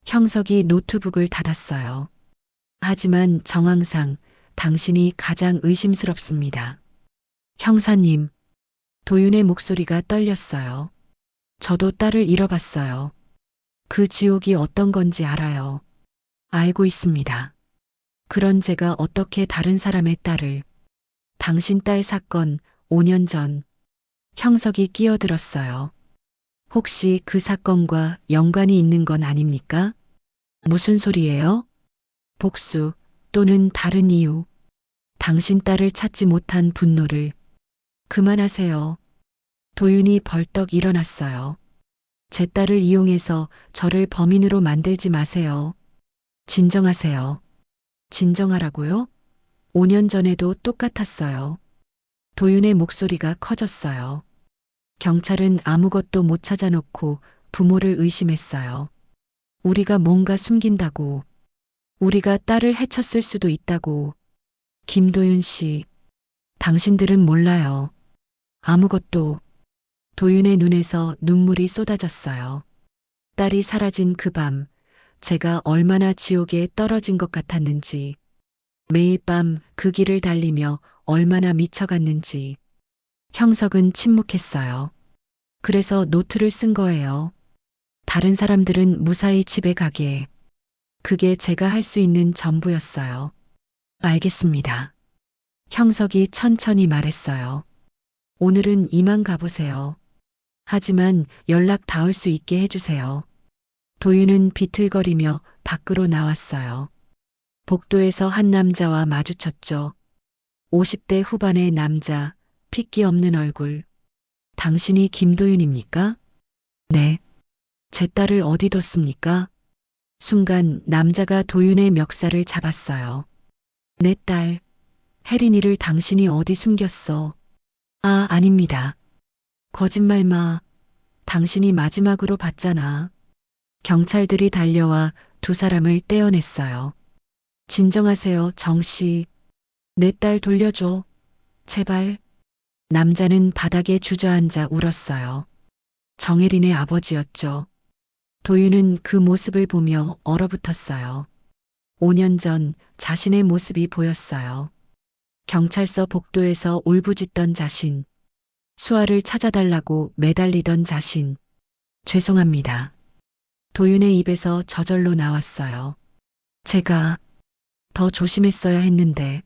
형석이 노트북을 닫았어요. 하지만 정황상 당신이 가장 의심스럽습니다. 형사님, 도윤의 목소리가 떨렸어요. 저도 딸을 잃어봤어요. 그 지옥이 어떤 건지 알아요. 알고 있습니다. 그런 제가 어떻게 다른 사람의 딸을, 당신 딸 사건 5년 전, 형석이 끼어들었어요. 혹시 그 사건과 연관이 있는 건 아닙니까? 무슨 소리예요? 복수 또는 다른 이유. 당신 딸을 찾지 못한 분노를. 그만하세요. 도윤이 벌떡 일어났어요. 제 딸을 이용해서 저를 범인으로 만들지 마세요. 진정하세요. 진정하라고요? 5년 전에도 똑같았어요. 도윤의 목소리가 커졌어요. 경찰은 아무것도 못 찾아놓고 부모를 의심했어요. 우리가 뭔가 숨긴다고. 우리가 딸을 해쳤을 수도 있다고. 김도윤 씨, 당신들은 몰라요. 아무것도. 도윤의 눈에서 눈물이 쏟아졌어요. 딸이 사라진 그 밤, 제가 얼마나 지옥에 떨어진 것 같았는지, 매일 밤 그 길을 달리며 얼마나 미쳐갔는지. 형석은 침묵했어요. 그래서 노트를 쓴 거예요. 다른 사람들은 무사히 집에 가게. 그게 제가 할 수 있는 전부였어요. 알겠습니다. 형석이 천천히 말했어요. 오늘은 이만 가보세요. 하지만 연락 닿을 수 있게 해주세요. 도윤은 비틀거리며 밖으로 나왔어요. 복도에서 한 남자와 마주쳤죠. 50대 후반의 남자, 핏기 없는 얼굴. 당신이 김도윤입니까? 네. 제 딸을 어디 뒀습니까? 순간 남자가 도윤의 멱살을 잡았어요. 내 딸, 혜린이를 당신이 어디 숨겼어? 아, 아닙니다. 거짓말 마. 당신이 마지막으로 봤잖아. 경찰들이 달려와 두 사람을 떼어냈어요. 진정하세요, 정 씨. 내 딸 돌려줘. 제발. 남자는 바닥에 주저앉아 울었어요. 정혜린의 아버지였죠. 도윤은 그 모습을 보며 얼어붙었어요. 5년 전 자신의 모습이 보였어요. 경찰서 복도에서 울부짖던 자신. 수아를 찾아달라고 매달리던 자신. 죄송합니다. 도윤의 입에서 저절로 나왔어요. 제가 더 조심했어야 했는데.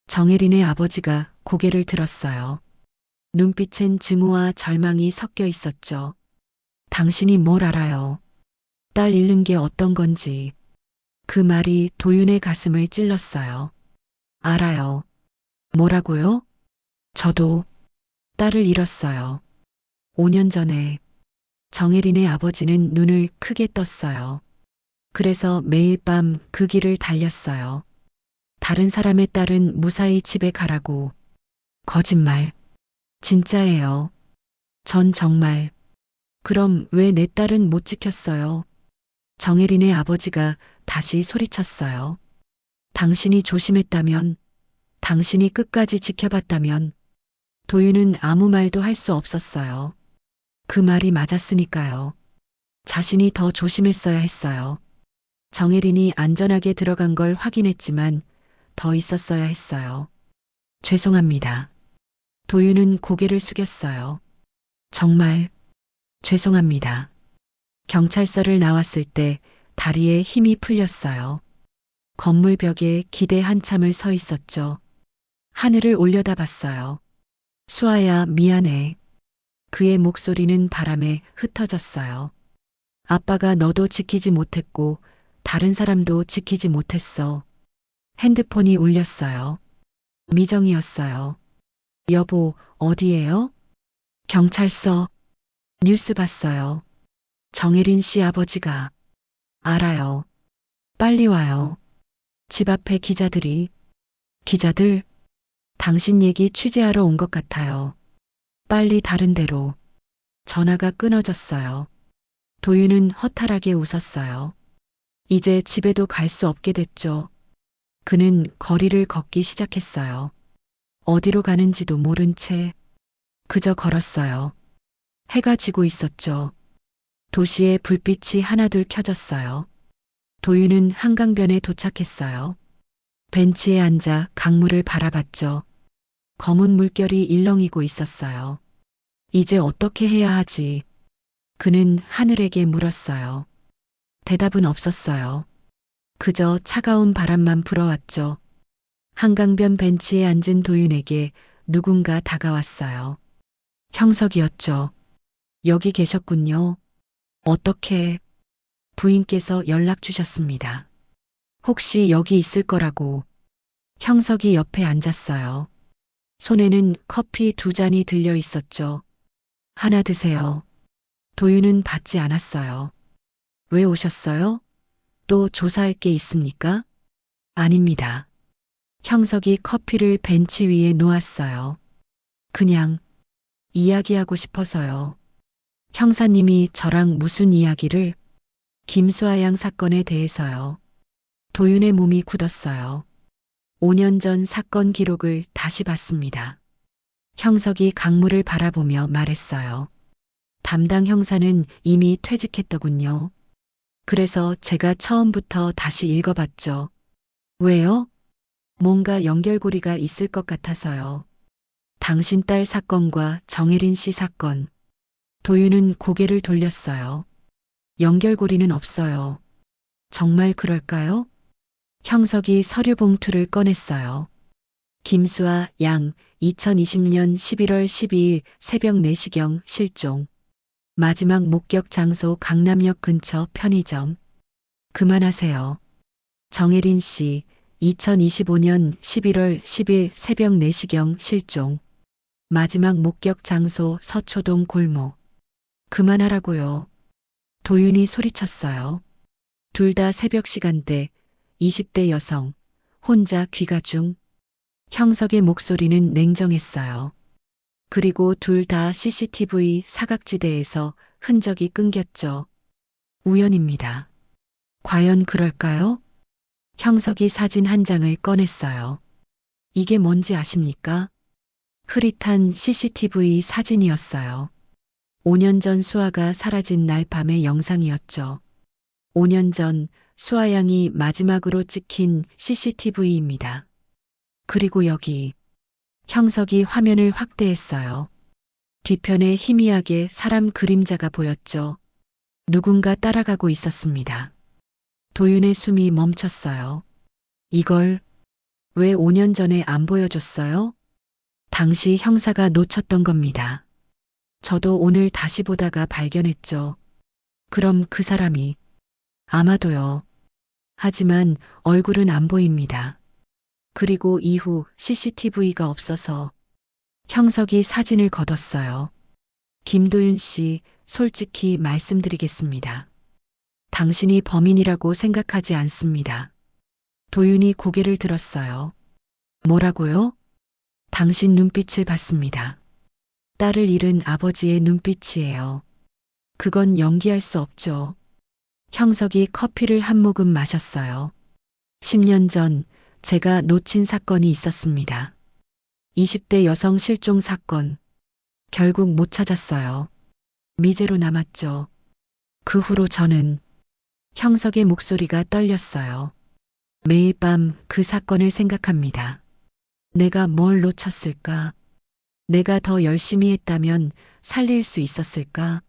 정혜린의 아버지가 고개를 들었어요. 눈빛엔 증오와 절망이 섞여 있었죠. 당신이 뭘 알아요? 딸 잃는 게 어떤 건지. 그 말이 도윤의 가슴을 찔렀어요. 알아요. 뭐라고요? 저도 딸을 잃었어요. 5년 전에. 정혜린의 아버지는 눈을 크게 떴어요. 그래서 매일 밤 그 길을 달렸어요. 다른 사람의 딸은 무사히 집에 가라고. 거짓말. 진짜예요. 전 정말. 그럼 왜 내 딸은 못 지켰어요? 정혜린의 아버지가 다시 소리쳤어요. 당신이 조심했다면, 당신이 끝까지 지켜봤다면, 도윤은 아무 말도 할 수 없었어요. 그 말이 맞았으니까요. 자신이 더 조심했어야 했어요. 정혜린이 안전하게 들어간 걸 확인했지만 더 있었어야 했어요. 죄송합니다. 도윤은 고개를 숙였어요. 정말 죄송합니다. 경찰서를 나왔을 때 다리에 힘이 풀렸어요. 건물 벽에 기대 한참을 서 있었죠. 하늘을 올려다봤어요. 수아야, 미안해. 그의 목소리는 바람에 흩어졌어요. 아빠가 너도 지키지 못했고 다른 사람도 지키지 못했어. 핸드폰이 울렸어요. 미정이었어요. 여보, 어디에요? 경찰서. 뉴스 봤어요. 정혜린 씨 아버지가. 알아요. 빨리 와요. 집 앞에 기자들, 당신 얘기 취재하러 온 것 같아요. 빨리 다른 데로. 전화가 끊어졌어요. 도윤은 허탈하게 웃었어요. 이제 집에도 갈 수 없게 됐죠. 그는 거리를 걷기 시작했어요. 어디로 가는지도 모른 채 그저 걸었어요. 해가 지고 있었죠. 도시의 불빛이 하나둘 켜졌어요. 도윤은 한강변에 도착했어요. 벤치에 앉아 강물을 바라봤죠. 검은 물결이 일렁이고 있었어요. 이제 어떻게 해야 하지? 그는 하늘에게 물었어요. 대답은 없었어요. 그저 차가운 바람만 불어왔죠. 한강변 벤치에 앉은 도윤에게 누군가 다가왔어요. 형석이었죠. 여기 계셨군요. 어떻게? 부인께서 연락 주셨습니다. 혹시 여기 있을 거라고. 형석이 옆에 앉았어요. 손에는 커피 2잔이 들려 있었죠. 하나 드세요. 도윤은 받지 않았어요. 왜 오셨어요? 또 조사할 게 있습니까? 아닙니다. 형석이 커피를 벤치 위에 놓았어요. 그냥 이야기하고 싶어서요. 형사님이 저랑 무슨 이야기를? 김수아 양 사건에 대해서요. 도윤의 몸이 굳었어요. 5년 전 사건 기록을 다시 봤습니다. 형석이 강물을 바라보며 말했어요. 담당 형사는 이미 퇴직했더군요. 그래서 제가 처음부터 다시 읽어봤죠. 왜요? 뭔가 연결고리가 있을 것 같아서요. 당신 딸 사건과 정혜린 씨 사건. 도윤은 고개를 돌렸어요. 연결고리는 없어요. 정말 그럴까요? 형석이 서류 봉투를 꺼냈어요. 김수아 양 2020년 11월 12일 새벽 4시경 실종. 마지막 목격 장소 강남역 근처 편의점. 그만하세요. 정혜린 씨 2025년 11월 10일 새벽 4시경 실종. 마지막 목격 장소 서초동 골목. 그만하라고요. 도윤이 소리쳤어요. 둘 다 새벽 시간대 20대 여성, 혼자 귀가 중. 형석의 목소리는 냉정했어요. 그리고 둘 다 CCTV 사각지대에서 흔적이 끊겼죠. 우연입니다. 과연 그럴까요? 형석이 사진 한 장을 꺼냈어요. 이게 뭔지 아십니까? 흐릿한 CCTV 사진이었어요. 5년 전 수아가 사라진 날 밤의 영상이었죠. 5년 전 수아 양이 마지막으로 찍힌 CCTV입니다. 그리고 여기 형석이 화면을 확대했어요. 뒤편에 희미하게 사람 그림자가 보였죠. 누군가 따라가고 있었습니다. 도윤의 숨이 멈췄어요. 이걸 왜 5년 전에 안 보여줬어요? 당시 형사가 놓쳤던 겁니다. 저도 오늘 다시 보다가 발견했죠. 그럼 그 사람이 아마도요. 하지만 얼굴은 안 보입니다. 그리고 이후 CCTV가 없어서 형석이 사진을 걷었어요. 김도윤 씨, 솔직히 말씀드리겠습니다. 당신이 범인이라고 생각하지 않습니다. 도윤이 고개를 들었어요. 뭐라고요? 당신 눈빛을 봤습니다. 딸을 잃은 아버지의 눈빛이에요. 그건 연기할 수 없죠. 형석이 커피를 한 모금 마셨어요. 10년 전 제가 놓친 사건이 있었습니다. 20대 여성 실종 사건. 결국 못 찾았어요. 미제로 남았죠. 그 후로 저는 형석의 목소리가 떨렸어요. 매일 밤 그 사건을 생각합니다. 내가 뭘 놓쳤을까? 내가 더 열심히 했다면 살릴 수 있었을까?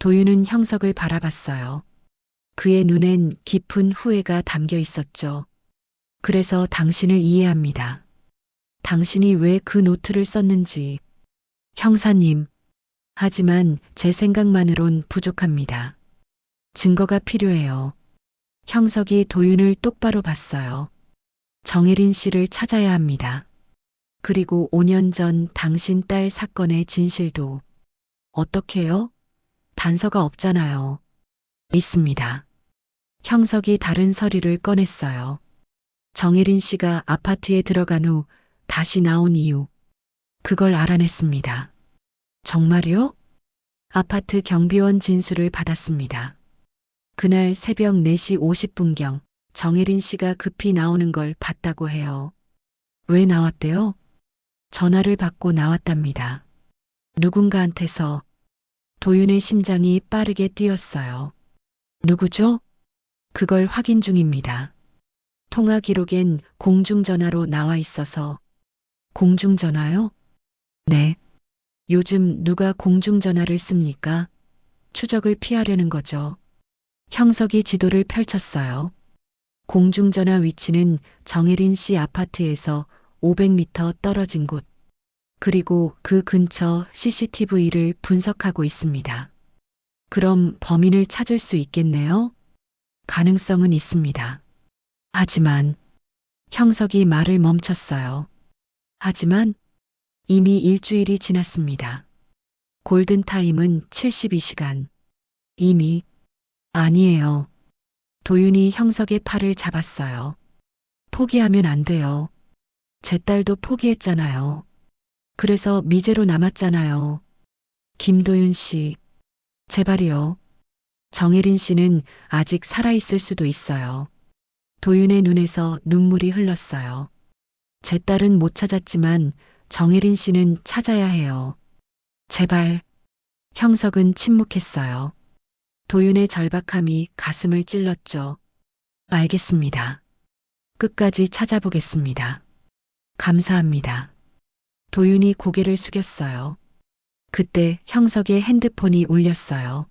도윤은 형석을 바라봤어요. 그의 눈엔 깊은 후회가 담겨 있었죠. 그래서 당신을 이해합니다. 당신이 왜 그 노트를 썼는지. 형사님. 하지만 제 생각만으론 부족합니다. 증거가 필요해요. 형석이 도윤을 똑바로 봤어요. 정혜린 씨를 찾아야 합니다. 그리고 5년 전 당신 딸 사건의 진실도. 어떻게요? 단서가 없잖아요. 있습니다. 형석이 다른 서류를 꺼냈어요. 정혜린 씨가 아파트에 들어간 후 다시 나온 이유. 그걸 알아냈습니다. 정말요? 아파트 경비원 진술을 받았습니다. 그날 새벽 4시 50분경 정혜린 씨가 급히 나오는 걸 봤다고 해요. 왜 나왔대요? 전화를 받고 나왔답니다. 누군가한테서. 도윤의 심장이 빠르게 뛰었어요. 누구죠? 그걸 확인 중입니다. 통화 기록엔 공중전화로 나와 있어서. 공중전화요? 네. 요즘 누가 공중전화를 씁니까? 추적을 피하려는 거죠. 형석이 지도를 펼쳤어요. 공중전화 위치는 정혜린 씨 아파트에서 500m 떨어진 곳. 그리고 그 근처 CCTV를 분석하고 있습니다. 그럼 범인을 찾을 수 있겠네요? 가능성은 있습니다. 하지만 형석이 말을 멈췄어요. 하지만 이미 일주일이 지났습니다. 골든타임은 72시간. 이미 아니에요. 도윤이 형석의 팔을 잡았어요. 포기하면 안 돼요. 제 딸도 포기했잖아요. 그래서 미제로 남았잖아요. 김도윤 씨, 제발이요. 정혜린 씨는 아직 살아있을 수도 있어요. 도윤의 눈에서 눈물이 흘렀어요. 제 딸은 못 찾았지만 정혜린 씨는 찾아야 해요. 제발. 형석은 침묵했어요. 도윤의 절박함이 가슴을 찔렀죠. 알겠습니다. 끝까지 찾아보겠습니다. 감사합니다. 도윤이 고개를 숙였어요. 그때 형석의 핸드폰이 울렸어요.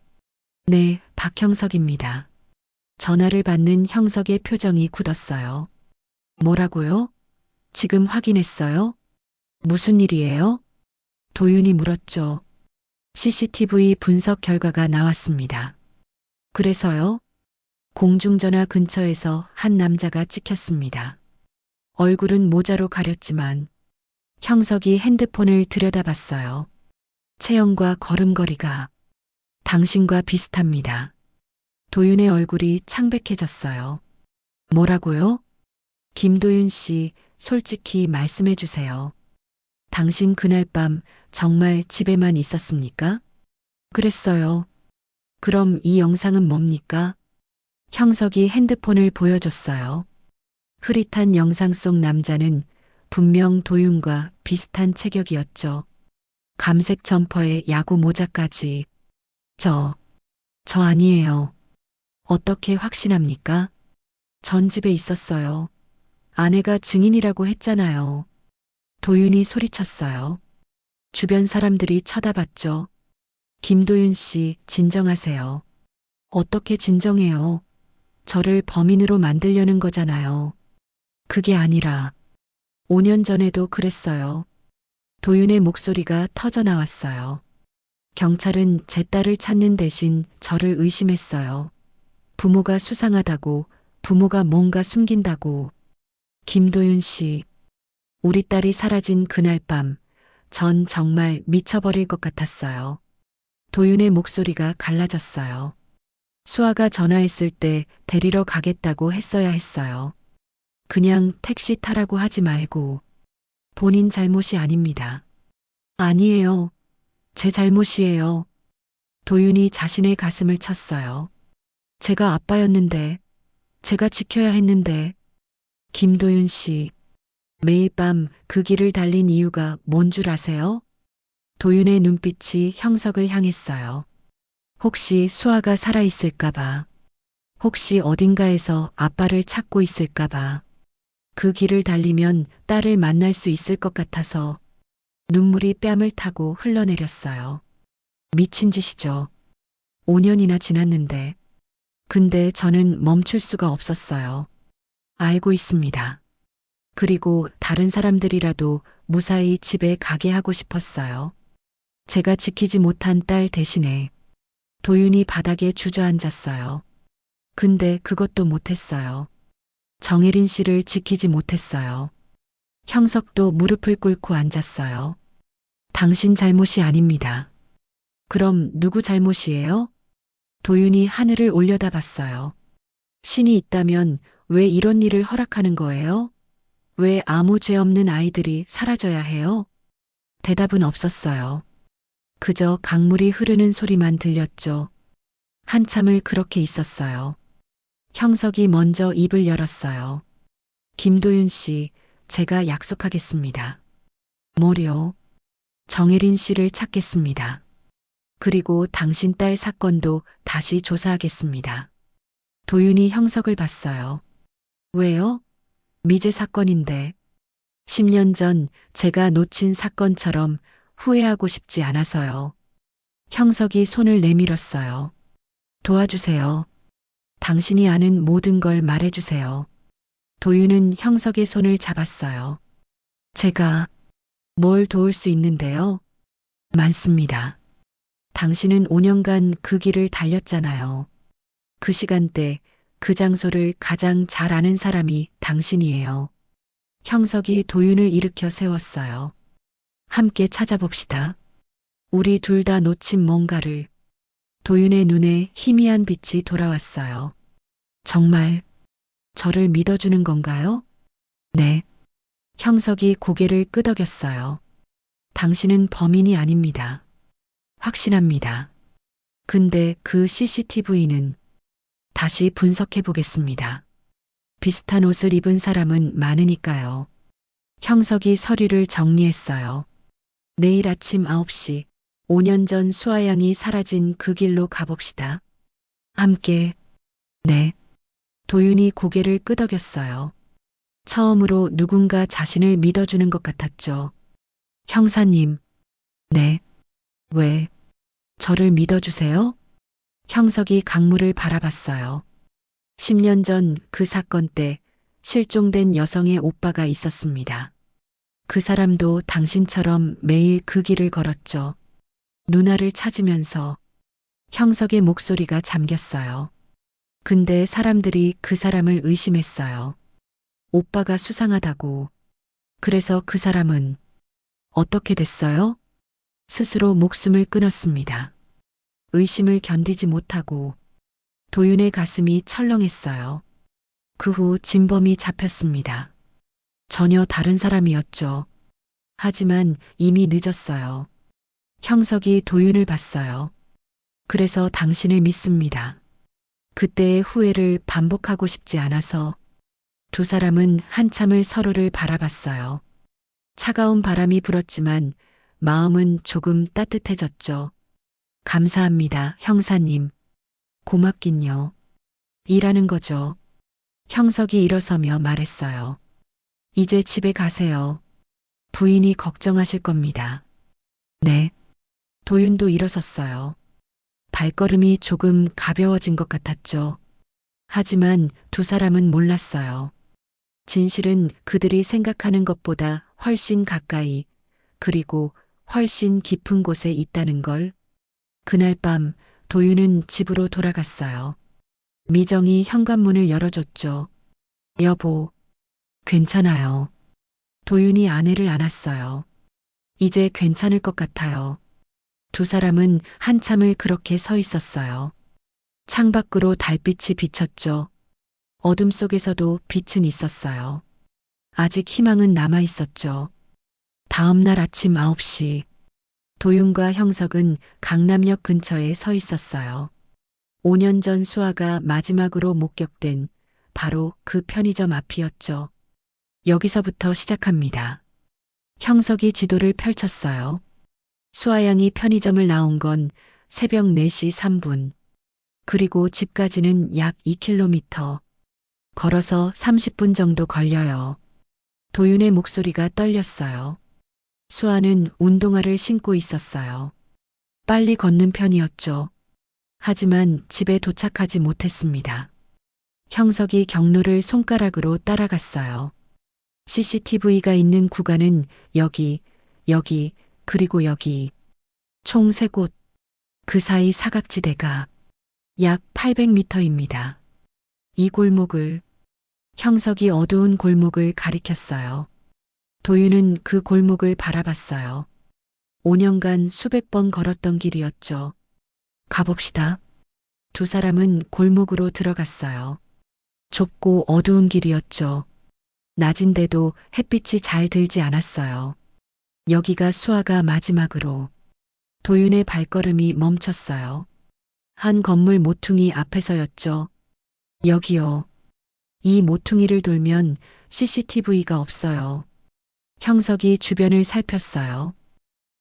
네, 박형석입니다. 전화를 받는 형석의 표정이 굳었어요. 뭐라고요? 지금 확인했어요? 무슨 일이에요? 도윤이 물었죠. CCTV 분석 결과가 나왔습니다. 그래서요? 공중전화 근처에서 한 남자가 찍혔습니다. 얼굴은 모자로 가렸지만 형석이 핸드폰을 들여다봤어요. 체형과 걸음걸이가 당신과 비슷합니다. 도윤의 얼굴이 창백해졌어요. 뭐라고요? 김도윤 씨, 솔직히 말씀해 주세요. 당신 그날 밤 정말 집에만 있었습니까? 그랬어요. 그럼 이 영상은 뭡니까? 형석이 핸드폰을 보여줬어요. 흐릿한 영상 속 남자는 분명 도윤과 비슷한 체격이었죠. 감색 점퍼에 야구 모자까지. 저 아니에요. 어떻게 확신합니까? 전 집에 있었어요. 아내가 증인이라고 했잖아요. 도윤이 소리쳤어요. 주변 사람들이 쳐다봤죠. 김도윤 씨, 진정하세요. 어떻게 진정해요? 저를 범인으로 만들려는 거잖아요. 그게 아니라 5년 전에도 그랬어요. 도윤의 목소리가 터져 나왔어요. 경찰은 제 딸을 찾는 대신 저를 의심했어요. 부모가 수상하다고, 부모가 뭔가 숨긴다고. 김도윤 씨, 우리 딸이 사라진 그날 밤, 전 정말 미쳐버릴 것 같았어요. 도윤의 목소리가 갈라졌어요. 수아가 전화했을 때 데리러 가겠다고 했어야 했어요. 그냥 택시 타라고 하지 말고. 본인 잘못이 아닙니다. 아니에요. 제 잘못이에요. 도윤이 자신의 가슴을 쳤어요. 제가 아빠였는데, 제가 지켜야 했는데. 김도윤 씨, 매일 밤 그 길을 달린 이유가 뭔 줄 아세요? 도윤의 눈빛이 형석을 향했어요. 혹시 수아가 살아있을까봐. 혹시 어딘가에서 아빠를 찾고 있을까봐. 그 길을 달리면 딸을 만날 수 있을 것 같아서. 눈물이 뺨을 타고 흘러내렸어요. 미친 짓이죠. 5년이나 지났는데. 근데 저는 멈출 수가 없었어요. 알고 있습니다. 그리고 다른 사람들이라도 무사히 집에 가게 하고 싶었어요. 제가 지키지 못한 딸 대신에. 도윤이 바닥에 주저앉았어요. 근데 그것도 못했어요. 정혜린 씨를 지키지 못했어요. 형석도 무릎을 꿇고 앉았어요. 당신 잘못이 아닙니다. 그럼 누구 잘못이에요? 도윤이 하늘을 올려다봤어요. 신이 있다면 왜 이런 일을 허락하는 거예요? 왜 아무 죄 없는 아이들이 사라져야 해요? 대답은 없었어요. 그저 강물이 흐르는 소리만 들렸죠. 한참을 그렇게 있었어요. 형석이 먼저 입을 열었어요. 김도윤 씨, 제가 약속하겠습니다. 뭐요? 정혜린 씨를 찾겠습니다. 그리고 당신 딸 사건도 다시 조사하겠습니다. 도윤이 형석을 봤어요. 왜요? 미제 사건인데. 10년 전 제가 놓친 사건처럼 후회하고 싶지 않아서요. 형석이 손을 내밀었어요. 도와주세요. 당신이 아는 모든 걸 말해주세요. 도윤은 형석의 손을 잡았어요. 제가 뭘 도울 수 있는데요? 많습니다. 당신은 5년간 그 길을 달렸잖아요. 그 시간대, 그 장소를 가장 잘 아는 사람이 당신이에요. 형석이 도윤을 일으켜 세웠어요. 함께 찾아봅시다. 우리 둘 다 놓친 뭔가를. 도윤의 눈에 희미한 빛이 돌아왔어요. 정말 저를 믿어주는 건가요? 네. 형석이 고개를 끄덕였어요. 당신은 범인이 아닙니다. 확신합니다. 근데 그 CCTV는 다시 분석해 보겠습니다. 비슷한 옷을 입은 사람은 많으니까요. 형석이 서류를 정리했어요. 내일 아침 9시, 5년 전 수아양이 사라진 그 길로 가봅시다. 함께. 네. 도윤이 고개를 끄덕였어요. 처음으로 누군가 자신을 믿어주는 것 같았죠. 형사님. 네. 왜? 저를 믿어주세요? 형석이 강물을 바라봤어요. 10년 전 그 사건 때 실종된 여성의 오빠가 있었습니다. 그 사람도 당신처럼 매일 그 길을 걸었죠. 누나를 찾으면서. 형석의 목소리가 잠겼어요. 근데 사람들이 그 사람을 의심했어요. 오빠가 수상하다고. 그래서 그 사람은 어떻게 됐어요? 스스로 목숨을 끊었습니다. 의심을 견디지 못하고. 도윤의 가슴이 철렁했어요. 그 후 진범이 잡혔습니다. 전혀 다른 사람이었죠. 하지만 이미 늦었어요. 형석이 도윤을 봤어요. 그래서 당신을 믿습니다. 그때의 후회를 반복하고 싶지 않아서. 두 사람은 한참을 서로를 바라봤어요. 차가운 바람이 불었지만 마음은 조금 따뜻해졌죠. 감사합니다, 형사님. 고맙긴요. 일하는 거죠. 형석이 일어서며 말했어요. 이제 집에 가세요. 부인이 걱정하실 겁니다. 네. 도윤도 일어섰어요. 발걸음이 조금 가벼워진 것 같았죠. 하지만 두 사람은 몰랐어요. 진실은 그들이 생각하는 것보다 훨씬 가까이, 그리고 훨씬 깊은 곳에 있다는 걸. 그날 밤 도윤은 집으로 돌아갔어요. 미정이 현관문을 열어줬죠. 여보, 괜찮아요. 도윤이 아내를 안았어요. 이제 괜찮을 것 같아요. 두 사람은 한참을 그렇게 서 있었어요. 창밖으로 달빛이 비쳤죠. 어둠 속에서도 빛은 있었어요. 아직 희망은 남아 있었죠. 다음 날 아침 9시, 도윤과 형석은 강남역 근처에 서 있었어요. 5년 전 수아가 마지막으로 목격된 바로 그 편의점 앞이었죠. 여기서부터 시작합니다. 형석이 지도를 펼쳤어요. 수아양이 편의점을 나온 건 새벽 4시 3분. 그리고 집까지는 약 2km. 걸어서 30분 정도 걸려요. 도윤의 목소리가 떨렸어요. 수아는 운동화를 신고 있었어요. 빨리 걷는 편이었죠. 하지만 집에 도착하지 못했습니다. 형석이 경로를 손가락으로 따라갔어요. CCTV가 있는 구간은 여기, 여기, 그리고 여기. 총 3곳. 그 사이 사각지대가 약 800m입니다. 이 골목을. 형석이 어두운 골목을 가리켰어요. 도윤은 그 골목을 바라봤어요. 5년간 수백 번 걸었던 길이었죠. 가봅시다. 두 사람은 골목으로 들어갔어요. 좁고 어두운 길이었죠. 낮인데도 햇빛이 잘 들지 않았어요. 여기가 수아가 마지막으로. 도윤의 발걸음이 멈췄어요. 한 건물 모퉁이 앞에서였죠. 여기요. 이 모퉁이를 돌면 CCTV가 없어요. 형석이 주변을 살폈어요.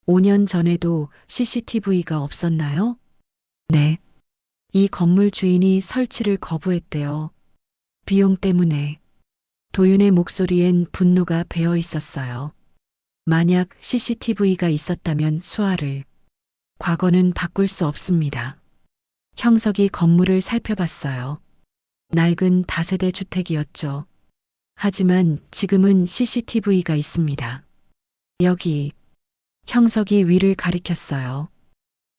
5년 전에도 CCTV가 없었나요? 네. 이 건물 주인이 설치를 거부했대요. 비용 때문에. 도윤의 목소리엔 분노가 배어 있었어요. 만약 CCTV가 있었다면 수아를. 과거는 바꿀 수 없습니다. 형석이 건물을 살펴봤어요. 낡은 다세대 주택이었죠. 하지만 지금은 CCTV가 있습니다. 여기. 형석이 위를 가리켰어요.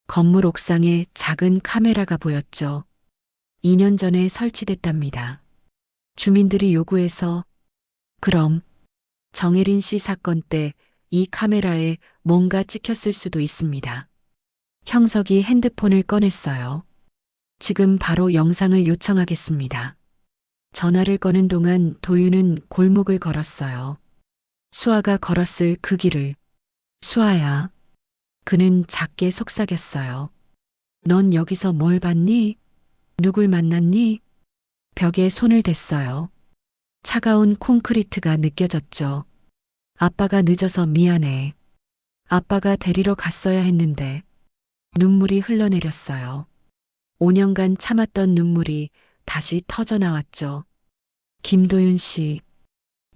건물 옥상에 작은 카메라가 보였죠. 2년 전에 설치됐답니다. 주민들이 요구해서. 그럼 정혜린 씨 사건 때 이 카메라에 뭔가 찍혔을 수도 있습니다. 형석이 핸드폰을 꺼냈어요. 지금 바로 영상을 요청하겠습니다. 전화를 거는 동안 도윤은 골목을 걸었어요. 수아가 걸었을 그 길을. 수아야. 그는 작게 속삭였어요. 넌 여기서 뭘 봤니? 누굴 만났니? 벽에 손을 댔어요. 차가운 콘크리트가 느껴졌죠. 아빠가 늦어서 미안해. 아빠가 데리러 갔어야 했는데. 눈물이 흘러내렸어요. 5년간 참았던 눈물이 다시 터져 나왔죠. 김도윤 씨.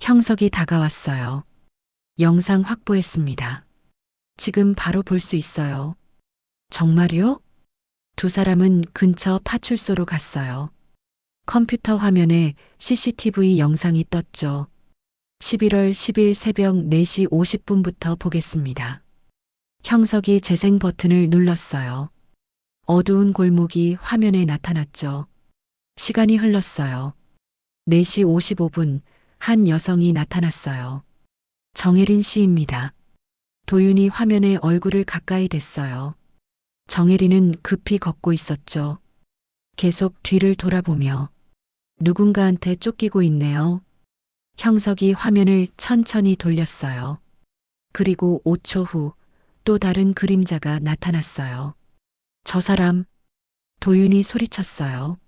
형석이 다가왔어요. 영상 확보했습니다. 지금 바로 볼 수 있어요. 정말요? 두 사람은 근처 파출소로 갔어요. 컴퓨터 화면에 CCTV 영상이 떴죠. 11월 10일 새벽 4시 50분부터 보겠습니다. 형석이 재생 버튼을 눌렀어요. 어두운 골목이 화면에 나타났죠. 시간이 흘렀어요. 4시 55분, 한 여성이 나타났어요. 정혜린 씨입니다. 도윤이 화면에 얼굴을 가까이 댔어요. 정혜린은 급히 걷고 있었죠. 계속 뒤를 돌아보며. 누군가한테 쫓기고 있네요. 형석이 화면을 천천히 돌렸어요. 그리고 5초 후 또 다른 그림자가 나타났어요. 저 사람. 도윤이 소리쳤어요.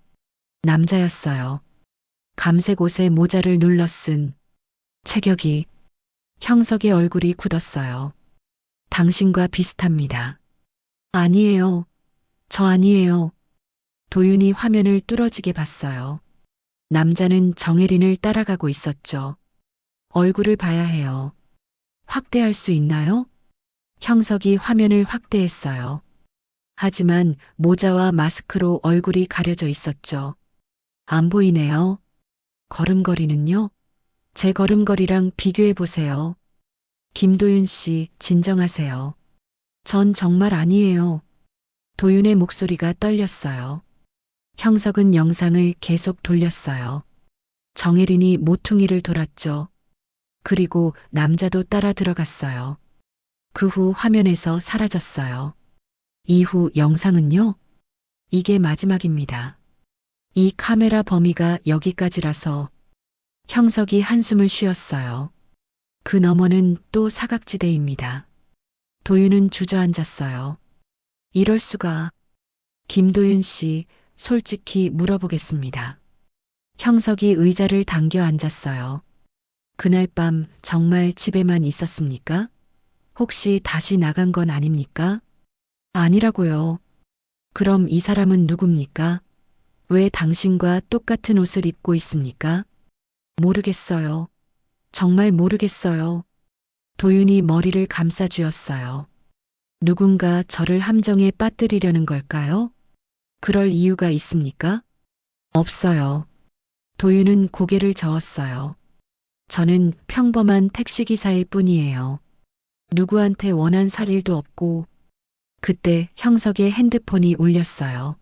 남자였어요. 감색 옷에 모자를 눌러 쓴. 체격이. 형석의 얼굴이 굳었어요. 당신과 비슷합니다. 아니에요. 저 아니에요. 도윤이 화면을 뚫어지게 봤어요. 남자는 정혜린을 따라가고 있었죠. 얼굴을 봐야 해요. 확대할 수 있나요? 형석이 화면을 확대했어요. 하지만 모자와 마스크로 얼굴이 가려져 있었죠. 안 보이네요. 걸음걸이는요? 제 걸음걸이랑 비교해 보세요. 김도윤 씨, 진정하세요. 전 정말 아니에요. 도윤의 목소리가 떨렸어요. 형석은 영상을 계속 돌렸어요. 정혜린이 모퉁이를 돌았죠. 그리고 남자도 따라 들어갔어요. 그 후 화면에서 사라졌어요. 이후 영상은요? 이게 마지막입니다. 이 카메라 범위가 여기까지라서. 형석이 한숨을 쉬었어요. 그 너머는 또 사각지대입니다. 도윤은 주저앉았어요. 이럴 수가. 김도윤 씨, 솔직히 물어보겠습니다. 형석이 의자를 당겨 앉았어요. 그날 밤 정말 집에만 있었습니까? 혹시 다시 나간 건 아닙니까? 아니라고요. 그럼 이 사람은 누굽니까? 왜 당신과 똑같은 옷을 입고 있습니까? 모르겠어요. 정말 모르겠어요. 도윤이 머리를 감싸쥐었어요. 누군가 저를 함정에 빠뜨리려는 걸까요? 그럴 이유가 있습니까? 없어요. 도윤은 고개를 저었어요. 저는 평범한 택시기사일 뿐이에요. 누구한테 원한 살 일도 없고. 그때 형석의 핸드폰이 울렸어요.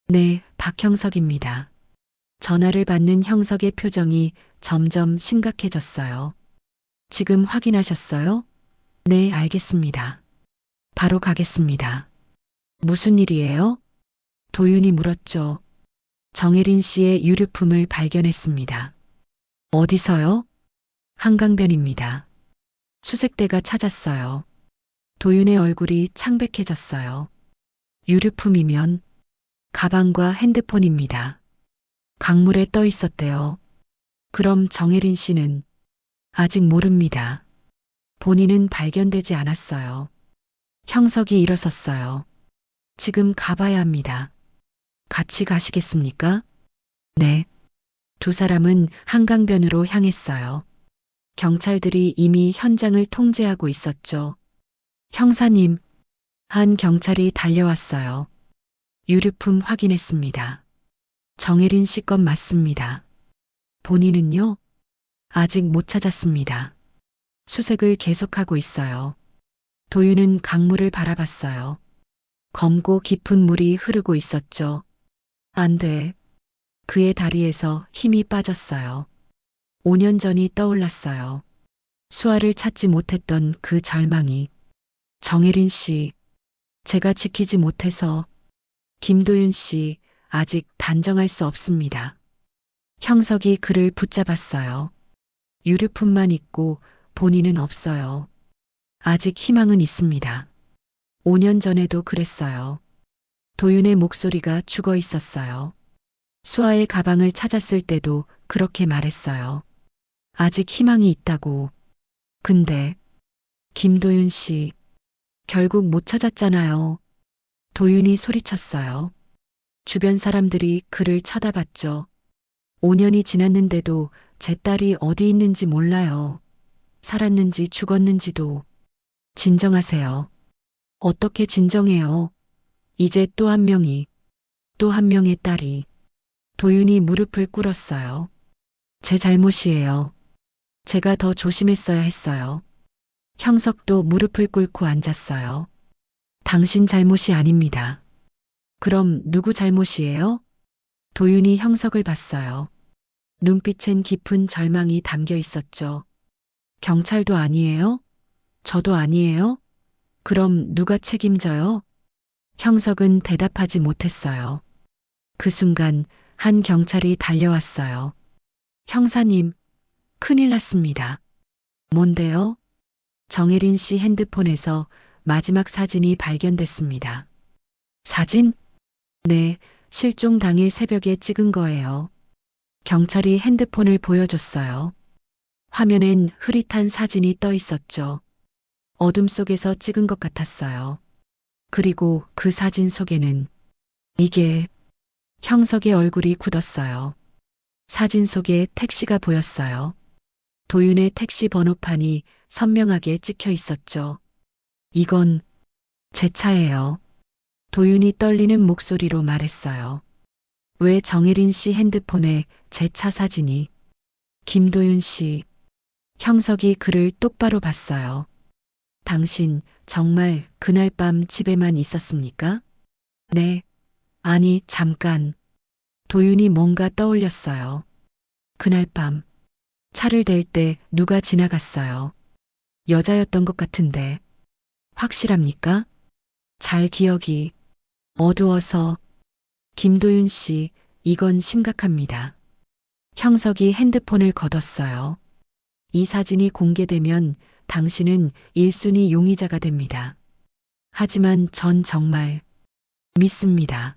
네, 박형석입니다. 전화를 받는 형석의 표정이 점점 심각해졌어요. 지금 확인하셨어요? 네, 알겠습니다. 바로 가겠습니다. 무슨 일이에요? 도윤이 물었죠. 정혜린 씨의 유류품을 발견했습니다. 어디서요? 한강변입니다. 수색대가 찾았어요. 도윤의 얼굴이 창백해졌어요. 유류품이면 가방과 핸드폰입니다. 강물에 떠 있었대요. 그럼 정혜린 씨는 아직 모릅니다. 본인은 발견되지 않았어요. 형석이 일어섰어요. 지금 가봐야 합니다. 같이 가시겠습니까? 네. 두 사람은 한강변으로 향했어요. 경찰들이 이미 현장을 통제하고 있었죠. 형사님, 한 경찰이 달려왔어요. 유류품 확인했습니다. 정혜린 씨 것 맞습니다. 본인은요? 아직 못 찾았습니다. 수색을 계속하고 있어요. 도윤은 강물을 바라봤어요. 검고 깊은 물이 흐르고 있었죠. 안 돼. 그의 다리에서 힘이 빠졌어요. 5년 전이 떠올랐어요. 수아를 찾지 못했던 그 절망이. 정혜린 씨, 제가 지키지 못해서. 김도윤 씨, 아직 단정할 수 없습니다. 형석이 그를 붙잡았어요. 유류품만 있고 본인은 없어요. 아직 희망은 있습니다. 5년 전에도 그랬어요. 도윤의 목소리가 죽어 있었어요. 수아의 가방을 찾았을 때도 그렇게 말했어요. 아직 희망이 있다고. 근데 김도윤 씨, 결국 못 찾았잖아요. 도윤이 소리쳤어요. 주변 사람들이 그를 쳐다봤죠. 5년이 지났는데도 제 딸이 어디 있는지 몰라요. 살았는지 죽었는지도. 진정하세요. 어떻게 진정해요? 이제 또 한 명이, 또 한 명의 딸이. 도윤이 무릎을 꿇었어요. 제 잘못이에요. 제가 더 조심했어야 했어요. 형석도 무릎을 꿇고 앉았어요. 당신 잘못이 아닙니다. 그럼 누구 잘못이에요? 도윤이 형석을 봤어요. 눈빛엔 깊은 절망이 담겨 있었죠. 경찰도 아니에요? 저도 아니에요? 그럼 누가 책임져요? 형석은 대답하지 못했어요. 그 순간 한 경찰이 달려왔어요. 형사님, 큰일 났습니다. 뭔데요? 정혜린 씨 핸드폰에서 마지막 사진이 발견됐습니다. 사진? 네, 실종 당일 새벽에 찍은 거예요. 경찰이 핸드폰을 보여줬어요. 화면엔 흐릿한 사진이 떠 있었죠. 어둠 속에서 찍은 것 같았어요. 그리고 그 사진 속에는 이게 형석의 얼굴이 굳었어요. 사진 속에 택시가 보였어요. 도윤의 택시 번호판이 선명하게 찍혀 있었죠. 이건 제 차예요. 도윤이 떨리는 목소리로 말했어요. 왜 정혜린 씨 핸드폰에 제 차 사진이? 김도윤 씨. 형석이 그를 똑바로 봤어요. 당신 정말 그날 밤 집에만 있었습니까? 네. 아니, 잠깐. 도윤이 뭔가 떠올렸어요. 그날 밤 차를 댈 때 누가 지나갔어요. 여자였던 것 같은데. 확실합니까? 잘 기억이 어두워서. 김도윤 씨, 이건 심각합니다. 형석이 핸드폰을 걷었어요. 이 사진이 공개되면 당신은 1순위 용의자가 됩니다. 하지만 전 정말 믿습니다.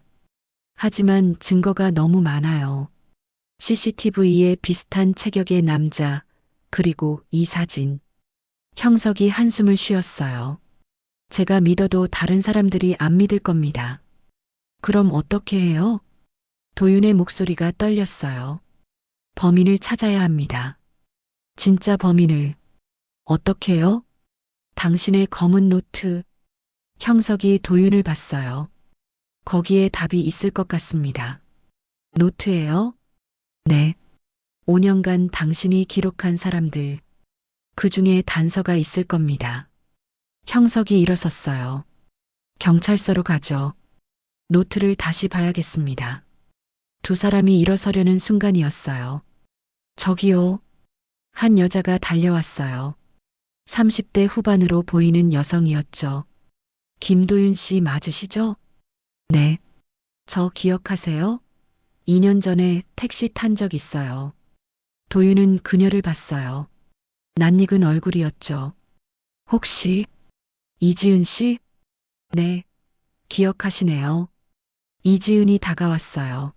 하지만 증거가 너무 많아요. CCTV에 비슷한 체격의 남자, 그리고 이 사진. 형석이 한숨을 쉬었어요. 제가 믿어도 다른 사람들이 안 믿을 겁니다. 그럼 어떻게 해요? 도윤의 목소리가 떨렸어요. 범인을 찾아야 합니다. 진짜 범인을. 어떻게요? 당신의 검은 노트. 형석이 도윤을 봤어요. 거기에 답이 있을 것 같습니다. 노트예요? 네. 5년간 당신이 기록한 사람들. 그 중에 단서가 있을 겁니다. 형석이 일어섰어요. 경찰서로 가죠. 노트를 다시 봐야겠습니다. 두 사람이 일어서려는 순간이었어요. 저기요. 한 여자가 달려왔어요. 30대 후반으로 보이는 여성이었죠. 김도윤 씨 맞으시죠? 네. 저 기억하세요? 2년 전에 택시 탄 적 있어요. 도윤은 그녀를 봤어요. 낯익은 얼굴이었죠. 혹시 이지은 씨? 네, 기억하시네요. 이지은이 다가왔어요.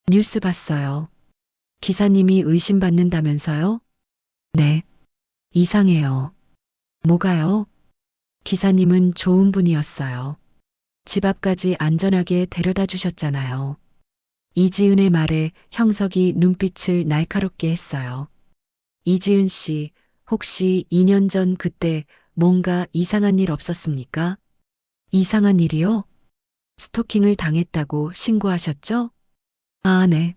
뉴스 봤어요. 기사님이 의심받는다면서요? 네, 이상해요. 뭐가요? 기사님은 좋은 분이었어요. 집 앞까지 안전하게 데려다 주셨잖아요. 이지은의 말에 형석이 눈빛을 날카롭게 했어요. 이지은 씨, 혹시 2년 전 그때 뭔가 이상한 일 없었습니까? 이상한 일이요? 스토킹을 당했다고 신고하셨죠? 아, 네.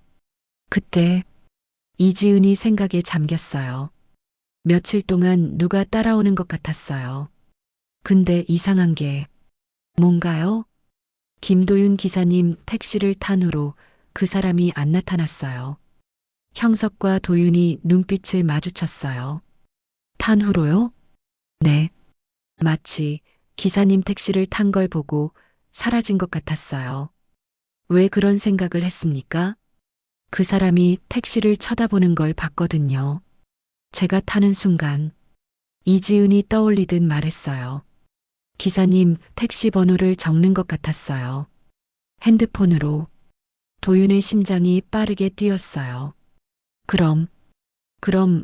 그때 이지은이 생각에 잠겼어요. 며칠 동안 누가 따라오는 것 같았어요. 근데 이상한 게 뭔가요? 김도윤 기사님 택시를 탄 후로 그 사람이 안 나타났어요. 형석과 도윤이 눈빛을 마주쳤어요. 탄 후로요? 네. 마치 기사님 택시를 탄 걸 보고 사라진 것 같았어요. 왜 그런 생각을 했습니까? 그 사람이 택시를 쳐다보는 걸 봤거든요. 제가 타는 순간 이지은이 떠올리듯 말했어요. 기사님 택시 번호를 적는 것 같았어요. 핸드폰으로. 도윤의 심장이 빠르게 뛰었어요. 그럼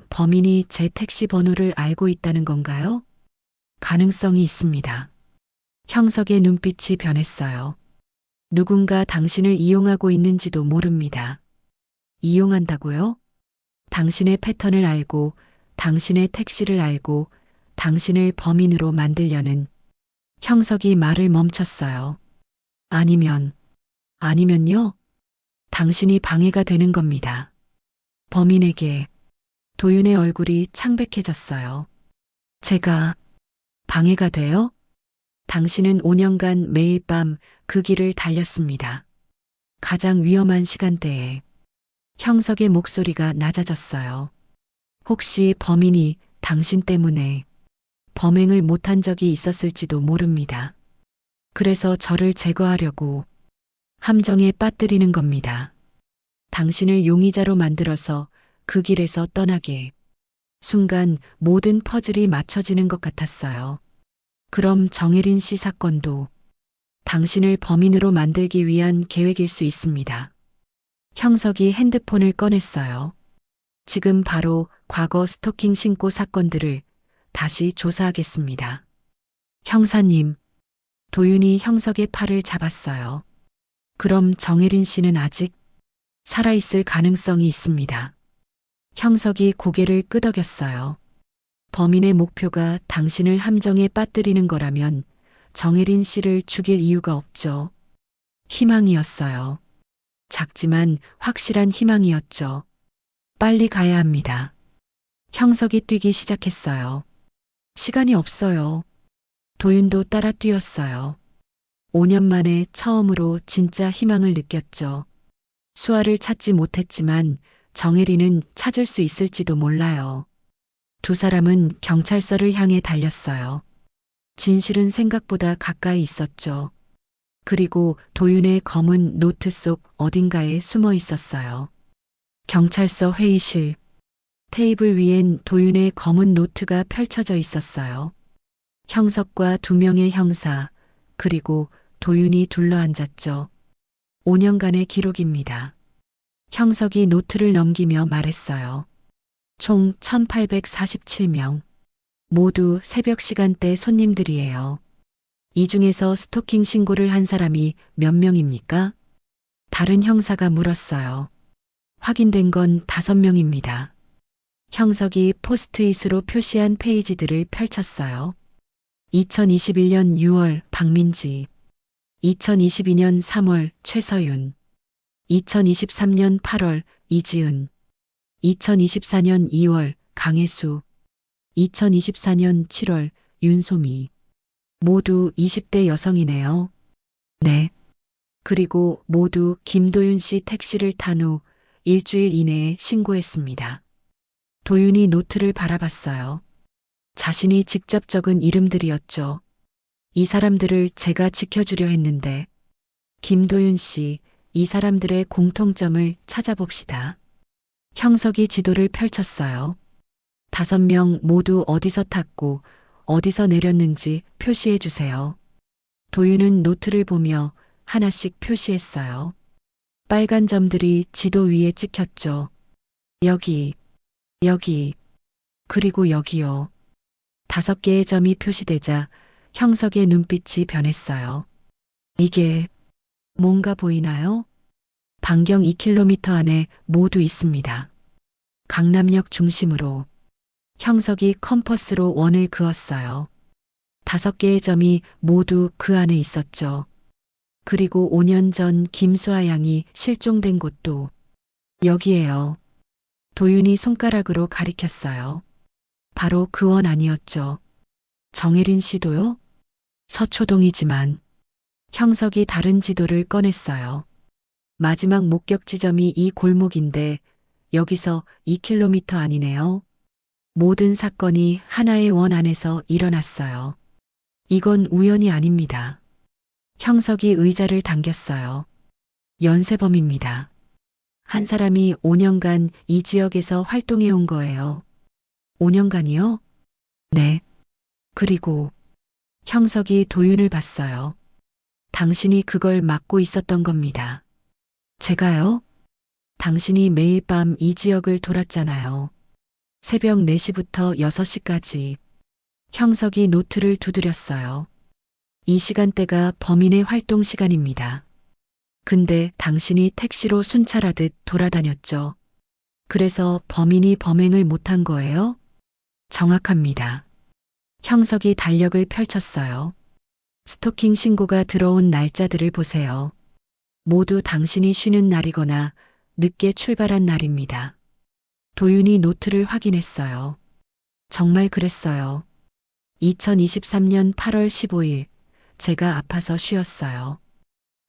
범인이 제 택시 번호를 알고 있다는 건가요? 가능성이 있습니다. 형석의 눈빛이 변했어요. 누군가 당신을 이용하고 있는지도 모릅니다. 이용한다고요? 당신의 패턴을 알고, 당신의 택시를 알고, 당신을 범인으로 만들려는. 형석이 말을 멈췄어요. 아니면요? 당신이 방해가 되는 겁니다. 범인에게. 도윤의 얼굴이 창백해졌어요. 제가 방해가 돼요? 당신은 5년간 매일 밤 그 길을 달렸습니다. 가장 위험한 시간대에. 형석의 목소리가 낮아졌어요. 혹시 범인이 당신 때문에 범행을 못한 적이 있었을지도 모릅니다. 그래서 저를 제거하려고 함정에 빠뜨리는 겁니다. 당신을 용의자로 만들어서 그 길에서 떠나게. 순간 모든 퍼즐이 맞춰지는 것 같았어요. 그럼 정혜린 씨 사건도 당신을 범인으로 만들기 위한 계획일 수 있습니다. 형석이 핸드폰을 꺼냈어요. 지금 바로 과거 스토킹 신고 사건들을 다시 조사하겠습니다. 형사님, 도윤이 형석의 팔을 잡았어요. 그럼 정혜린 씨는 아직 살아있을 가능성이 있습니다. 형석이 고개를 끄덕였어요. 범인의 목표가 당신을 함정에 빠뜨리는 거라면 정혜린 씨를 죽일 이유가 없죠. 희망이었어요. 작지만 확실한 희망이었죠. 빨리 가야 합니다. 형석이 뛰기 시작했어요. 시간이 없어요. 도윤도 따라 뛰었어요. 5년 만에 처음으로 진짜 희망을 느꼈죠. 수아를 찾지 못했지만 정혜리는 찾을 수 있을지도 몰라요. 두 사람은 경찰서를 향해 달렸어요. 진실은 생각보다 가까이 있었죠. 그리고 도윤의 검은 노트 속 어딘가에 숨어 있었어요. 경찰서 회의실. 테이블 위엔 도윤의 검은 노트가 펼쳐져 있었어요. 형석과 2명의 형사, 그리고 도윤이 둘러앉았죠. 5년간의 기록입니다. 형석이 노트를 넘기며 말했어요. 총 1847명. 모두 새벽 시간대 손님들이에요. 이 중에서 스토킹 신고를 한 사람이 몇 명입니까? 다른 형사가 물었어요. 확인된 건 5명입니다. 형석이 포스트잇으로 표시한 페이지들을 펼쳤어요. 2021년 6월 박민지, 2022년 3월 최서윤, 2023년 8월 이지은, 2024년 2월 강혜수, 2024년 7월 윤소미. 모두 20대 여성이네요. 네. 그리고 모두 김도윤 씨 택시를 탄 후 일주일 이내에 신고했습니다. 도윤이 노트를 바라봤어요. 자신이 직접 적은 이름들이었죠. 이 사람들을 제가 지켜주려 했는데 김도윤 씨, 이 사람들의 공통점을 찾아봅시다. 형석이 지도를 펼쳤어요. 5명 모두 어디서 탔고 어디서 내렸는지 표시해 주세요. 도윤은 노트를 보며 하나씩 표시했어요. 빨간 점들이 지도 위에 찍혔죠. 여기, 여기, 그리고 여기요. 5개의 점이 표시되자 형석의 눈빛이 변했어요. 이게 뭔가 보이나요? 반경 2km 안에 모두 있습니다. 강남역 중심으로 형석이 컴퍼스로 원을 그었어요. 5개의 점이 모두 그 안에 있었죠. 그리고 5년 전 김수아 양이 실종된 곳도 여기에요. 도윤이 손가락으로 가리켰어요. 바로 그 원 아니었죠. 정혜린 씨도요? 서초동이지만 형석이 다른 지도를 꺼냈어요. 마지막 목격 지점이 이 골목인데 여기서 2km 아니네요. 모든 사건이 하나의 원 안에서 일어났어요. 이건 우연이 아닙니다. 형석이 의자를 당겼어요. 연쇄범입니다. 한 사람이 5년간 이 지역에서 활동해 온 거예요. 5년간이요? 네. 그리고 형석이 도윤을 봤어요. 당신이 그걸 막고 있었던 겁니다. 제가요? 당신이 매일 밤 이 지역을 돌았잖아요. 새벽 4시부터 6시까지. 형석이 노트를 두드렸어요. 이 시간대가 범인의 활동 시간입니다. 근데 당신이 택시로 순찰하듯 돌아다녔죠. 그래서 범인이 범행을 못한 거예요? 정확합니다. 형석이 달력을 펼쳤어요. 스토킹 신고가 들어온 날짜들을 보세요. 모두 당신이 쉬는 날이거나 늦게 출발한 날입니다. 도윤이 노트를 확인했어요. 정말 그랬어요. 2023년 8월 15일, 제가 아파서 쉬었어요.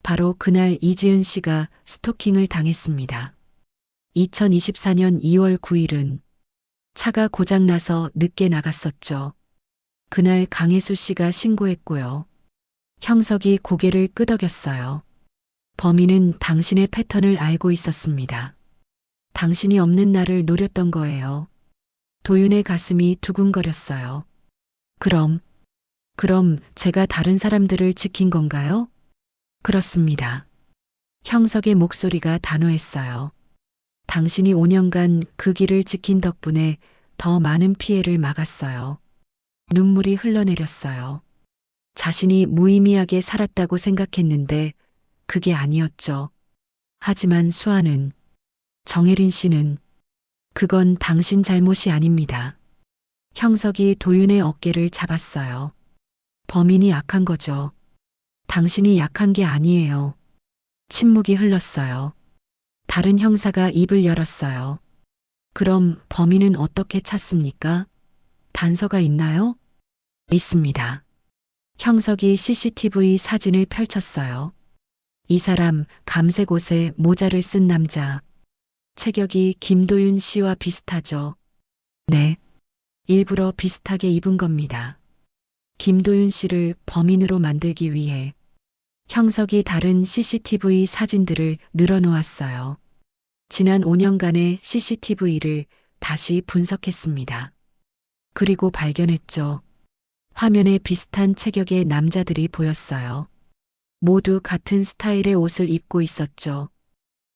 바로 그날 이지은 씨가 스토킹을 당했습니다. 2024년 2월 9일은 차가 고장나서 늦게 나갔었죠. 그날 강혜수 씨가 신고했고요. 형석이 고개를 끄덕였어요. 범인은 당신의 패턴을 알고 있었습니다. 당신이 없는 날을 노렸던 거예요. 도윤의 가슴이 두근거렸어요. 그럼 제가 다른 사람들을 지킨 건가요? 그렇습니다. 형석의 목소리가 단호했어요. 당신이 5년간 그 길을 지킨 덕분에 더 많은 피해를 막았어요. 눈물이 흘러내렸어요. 자신이 무의미하게 살았다고 생각했는데 그게 아니었죠. 하지만 수아는, 정혜린 씨는, 그건 당신 잘못이 아닙니다. 형석이 도윤의 어깨를 잡았어요. 범인이 악한 거죠. 당신이 약한 게 아니에요. 침묵이 흘렀어요. 다른 형사가 입을 열었어요. 그럼 범인은 어떻게 찾습니까? 단서가 있나요? 있습니다. 형석이 CCTV 사진을 펼쳤어요. 이 사람 감색 옷에 모자를 쓴 남자. 체격이 김도윤 씨와 비슷하죠? 네. 일부러 비슷하게 입은 겁니다. 김도윤 씨를 범인으로 만들기 위해. 형석이 다른 CCTV 사진들을 늘어놓았어요. 지난 5년간의 CCTV를 다시 분석했습니다. 그리고 발견했죠. 화면에 비슷한 체격의 남자들이 보였어요. 모두 같은 스타일의 옷을 입고 있었죠.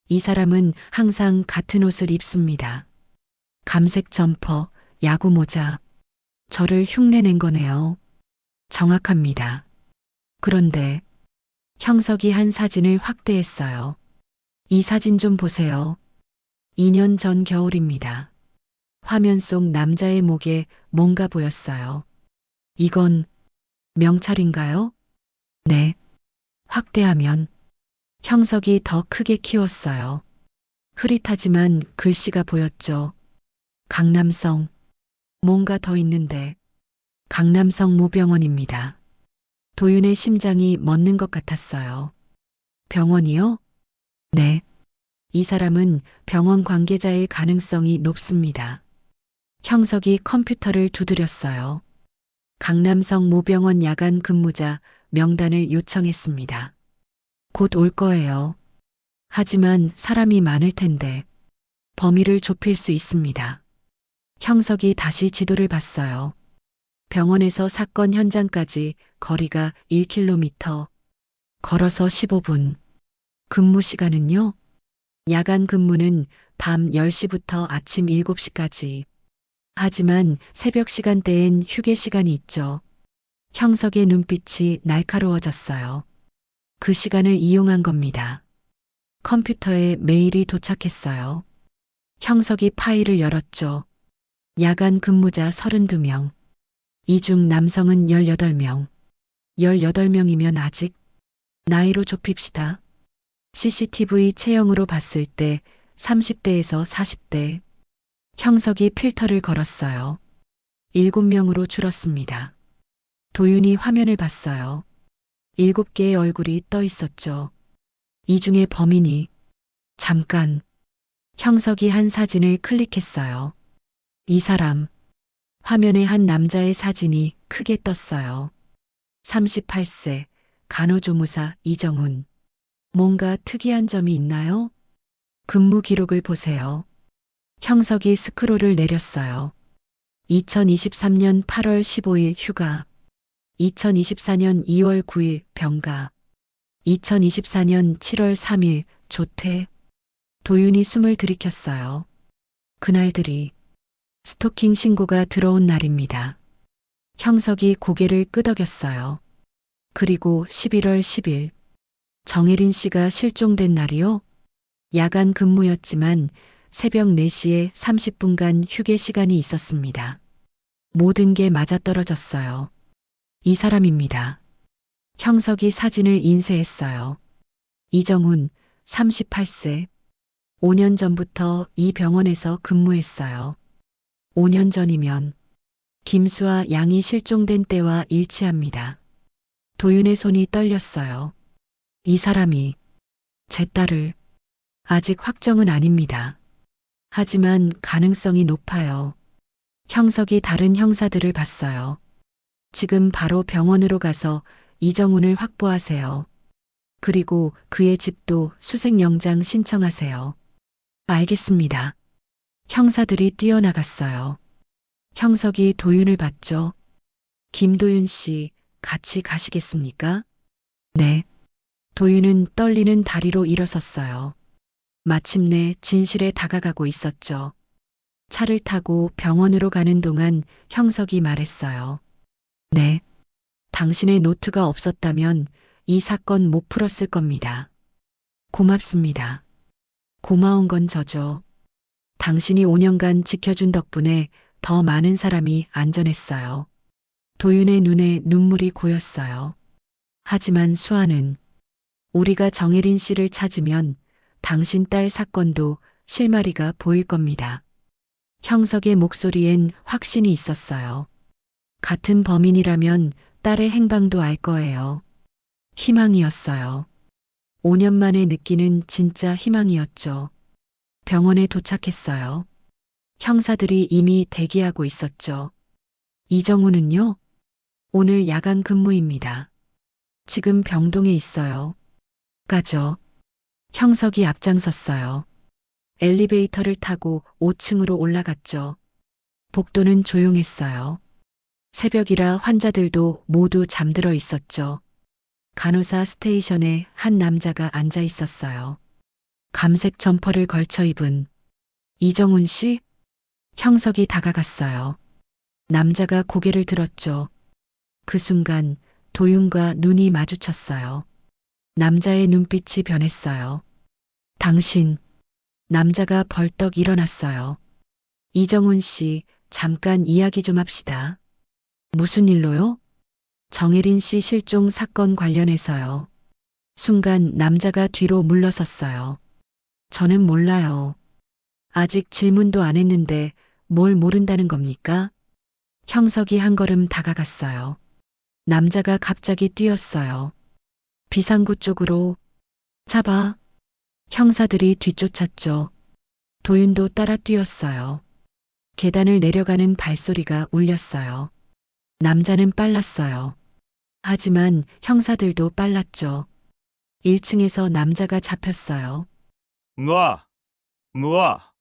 이 사람은 항상 같은 옷을 입습니다. 감색 점퍼, 야구 모자. 저를 흉내낸 거네요. 정확합니다. 그런데 형석이 한 사진을 확대했어요. 이 사진 좀 보세요. 2년 전 겨울입니다. 화면 속 남자의 목에 뭔가 보였어요. 이건 명찰인가요? 네. 확대하면 형석이 더 크게 키웠어요. 흐릿하지만 글씨가 보였죠. 강남성. 뭔가 더 있는데. 강남성 모병원입니다. 도윤의 심장이 멎는 것 같았어요. 병원이요? 네. 이 사람은 병원 관계자일 가능성이 높습니다. 형석이 컴퓨터를 두드렸어요. 강남성 모병원 야간 근무자 명단을 요청했습니다. 곧 올 거예요. 하지만 사람이 많을 텐데 범위를 좁힐 수 있습니다. 형석이 다시 지도를 봤어요. 병원에서 사건 현장까지 거리가 1km, 걸어서 15분. 근무 시간은요? 야간 근무는 밤 10시부터 아침 7시까지. 하지만 새벽 시간대엔 휴게 시간이 있죠. 형석의 눈빛이 날카로워졌어요. 그 시간을 이용한 겁니다. 컴퓨터에 메일이 도착했어요. 형석이 파일을 열었죠. 야간 근무자 32명. 이 중 남성은 18명. 18명이면 아직 나이로 좁힙시다. CCTV 체형으로 봤을 때 30대에서 40대. 형석이 필터를 걸었어요. 7명으로 줄었습니다. 도윤이 화면을 봤어요. 7개의 얼굴이 떠 있었죠. 이 중에 범인이 잠깐 형석이 한 사진을 클릭했어요. 이 사람. 화면에 한 남자의 사진이 크게 떴어요. 38세 간호조무사 이정훈. 뭔가 특이한 점이 있나요? 근무 기록을 보세요. 형석이 스크롤을 내렸어요. 2023년 8월 15일 휴가. 2024년 2월 9일 병가. 2024년 7월 3일 조퇴. 도윤이 숨을 들이켰어요. 그날들이 스토킹 신고가 들어온 날입니다. 형석이 고개를 끄덕였어요. 그리고 11월 10일 정혜린 씨가 실종된 날이요? 야간 근무였지만 새벽 4시에 30분간 휴게 시간이 있었습니다. 모든 게 맞아떨어졌어요. 이 사람입니다. 형석이 사진을 인쇄했어요. 이정훈, 38세. 5년 전부터 이 병원에서 근무했어요. 5년 전이면 김수아 양이 실종된 때와 일치합니다. 도윤의 손이 떨렸어요. 이 사람이 제 딸을 아직 확정은 아닙니다. 하지만 가능성이 높아요. 형석이 다른 형사들을 봤어요. 지금 바로 병원으로 가서 이정훈을 확보하세요. 그리고 그의 집도 수색영장 신청하세요. 알겠습니다. 형사들이 뛰어나갔어요. 형석이 도윤을 봤죠. 김도윤 씨, 같이 가시겠습니까? 네. 도윤은 떨리는 다리로 일어섰어요. 마침내 진실에 다가가고 있었죠. 차를 타고 병원으로 가는 동안 형석이 말했어요. 네. 당신의 노트가 없었다면 이 사건 못 풀었을 겁니다. 고맙습니다. 고마운 건 저죠. 당신이 5년간 지켜준 덕분에 더 많은 사람이 안전했어요. 도윤의 눈에 눈물이 고였어요. 하지만 수아는 우리가 정혜린 씨를 찾으면 당신 딸 사건도 실마리가 보일 겁니다. 형석의 목소리엔 확신이 있었어요. 같은 범인이라면 딸의 행방도 알 거예요. 희망이었어요. 5년 만에 느끼는 진짜 희망이었죠. 병원에 도착했어요. 형사들이 이미 대기하고 있었죠. 이정훈은요? 오늘 야간 근무입니다. 지금 병동에 있어요. 가죠. 형석이 앞장섰어요. 엘리베이터를 타고 5층으로 올라갔죠. 복도는 조용했어요. 새벽이라 환자들도 모두 잠들어 있었죠. 간호사 스테이션에 한 남자가 앉아 있었어요. 감색 점퍼를 걸쳐 입은 이정훈 씨? 형석이 다가갔어요. 남자가 고개를 들었죠. 그 순간 도윤과 눈이 마주쳤어요. 남자의 눈빛이 변했어요. 당신. 남자가 벌떡 일어났어요. 이정훈 씨, 잠깐 이야기 좀 합시다. 무슨 일로요? 정혜린 씨 실종 사건 관련해서요. 순간 남자가 뒤로 물러섰어요. 저는 몰라요. 아직 질문도 안 했는데 뭘 모른다는 겁니까? 형석이 한 걸음 다가갔어요. 남자가 갑자기 뛰었어요. 비상구 쪽으로. 잡아. 형사들이 뒤쫓았죠. 도윤도 따라 뛰었어요. 계단을 내려가는 발소리가 울렸어요. 남자는 빨랐어요. 하지만 형사들도 빨랐죠. 1층에서 남자가 잡혔어요. 놔, 놔.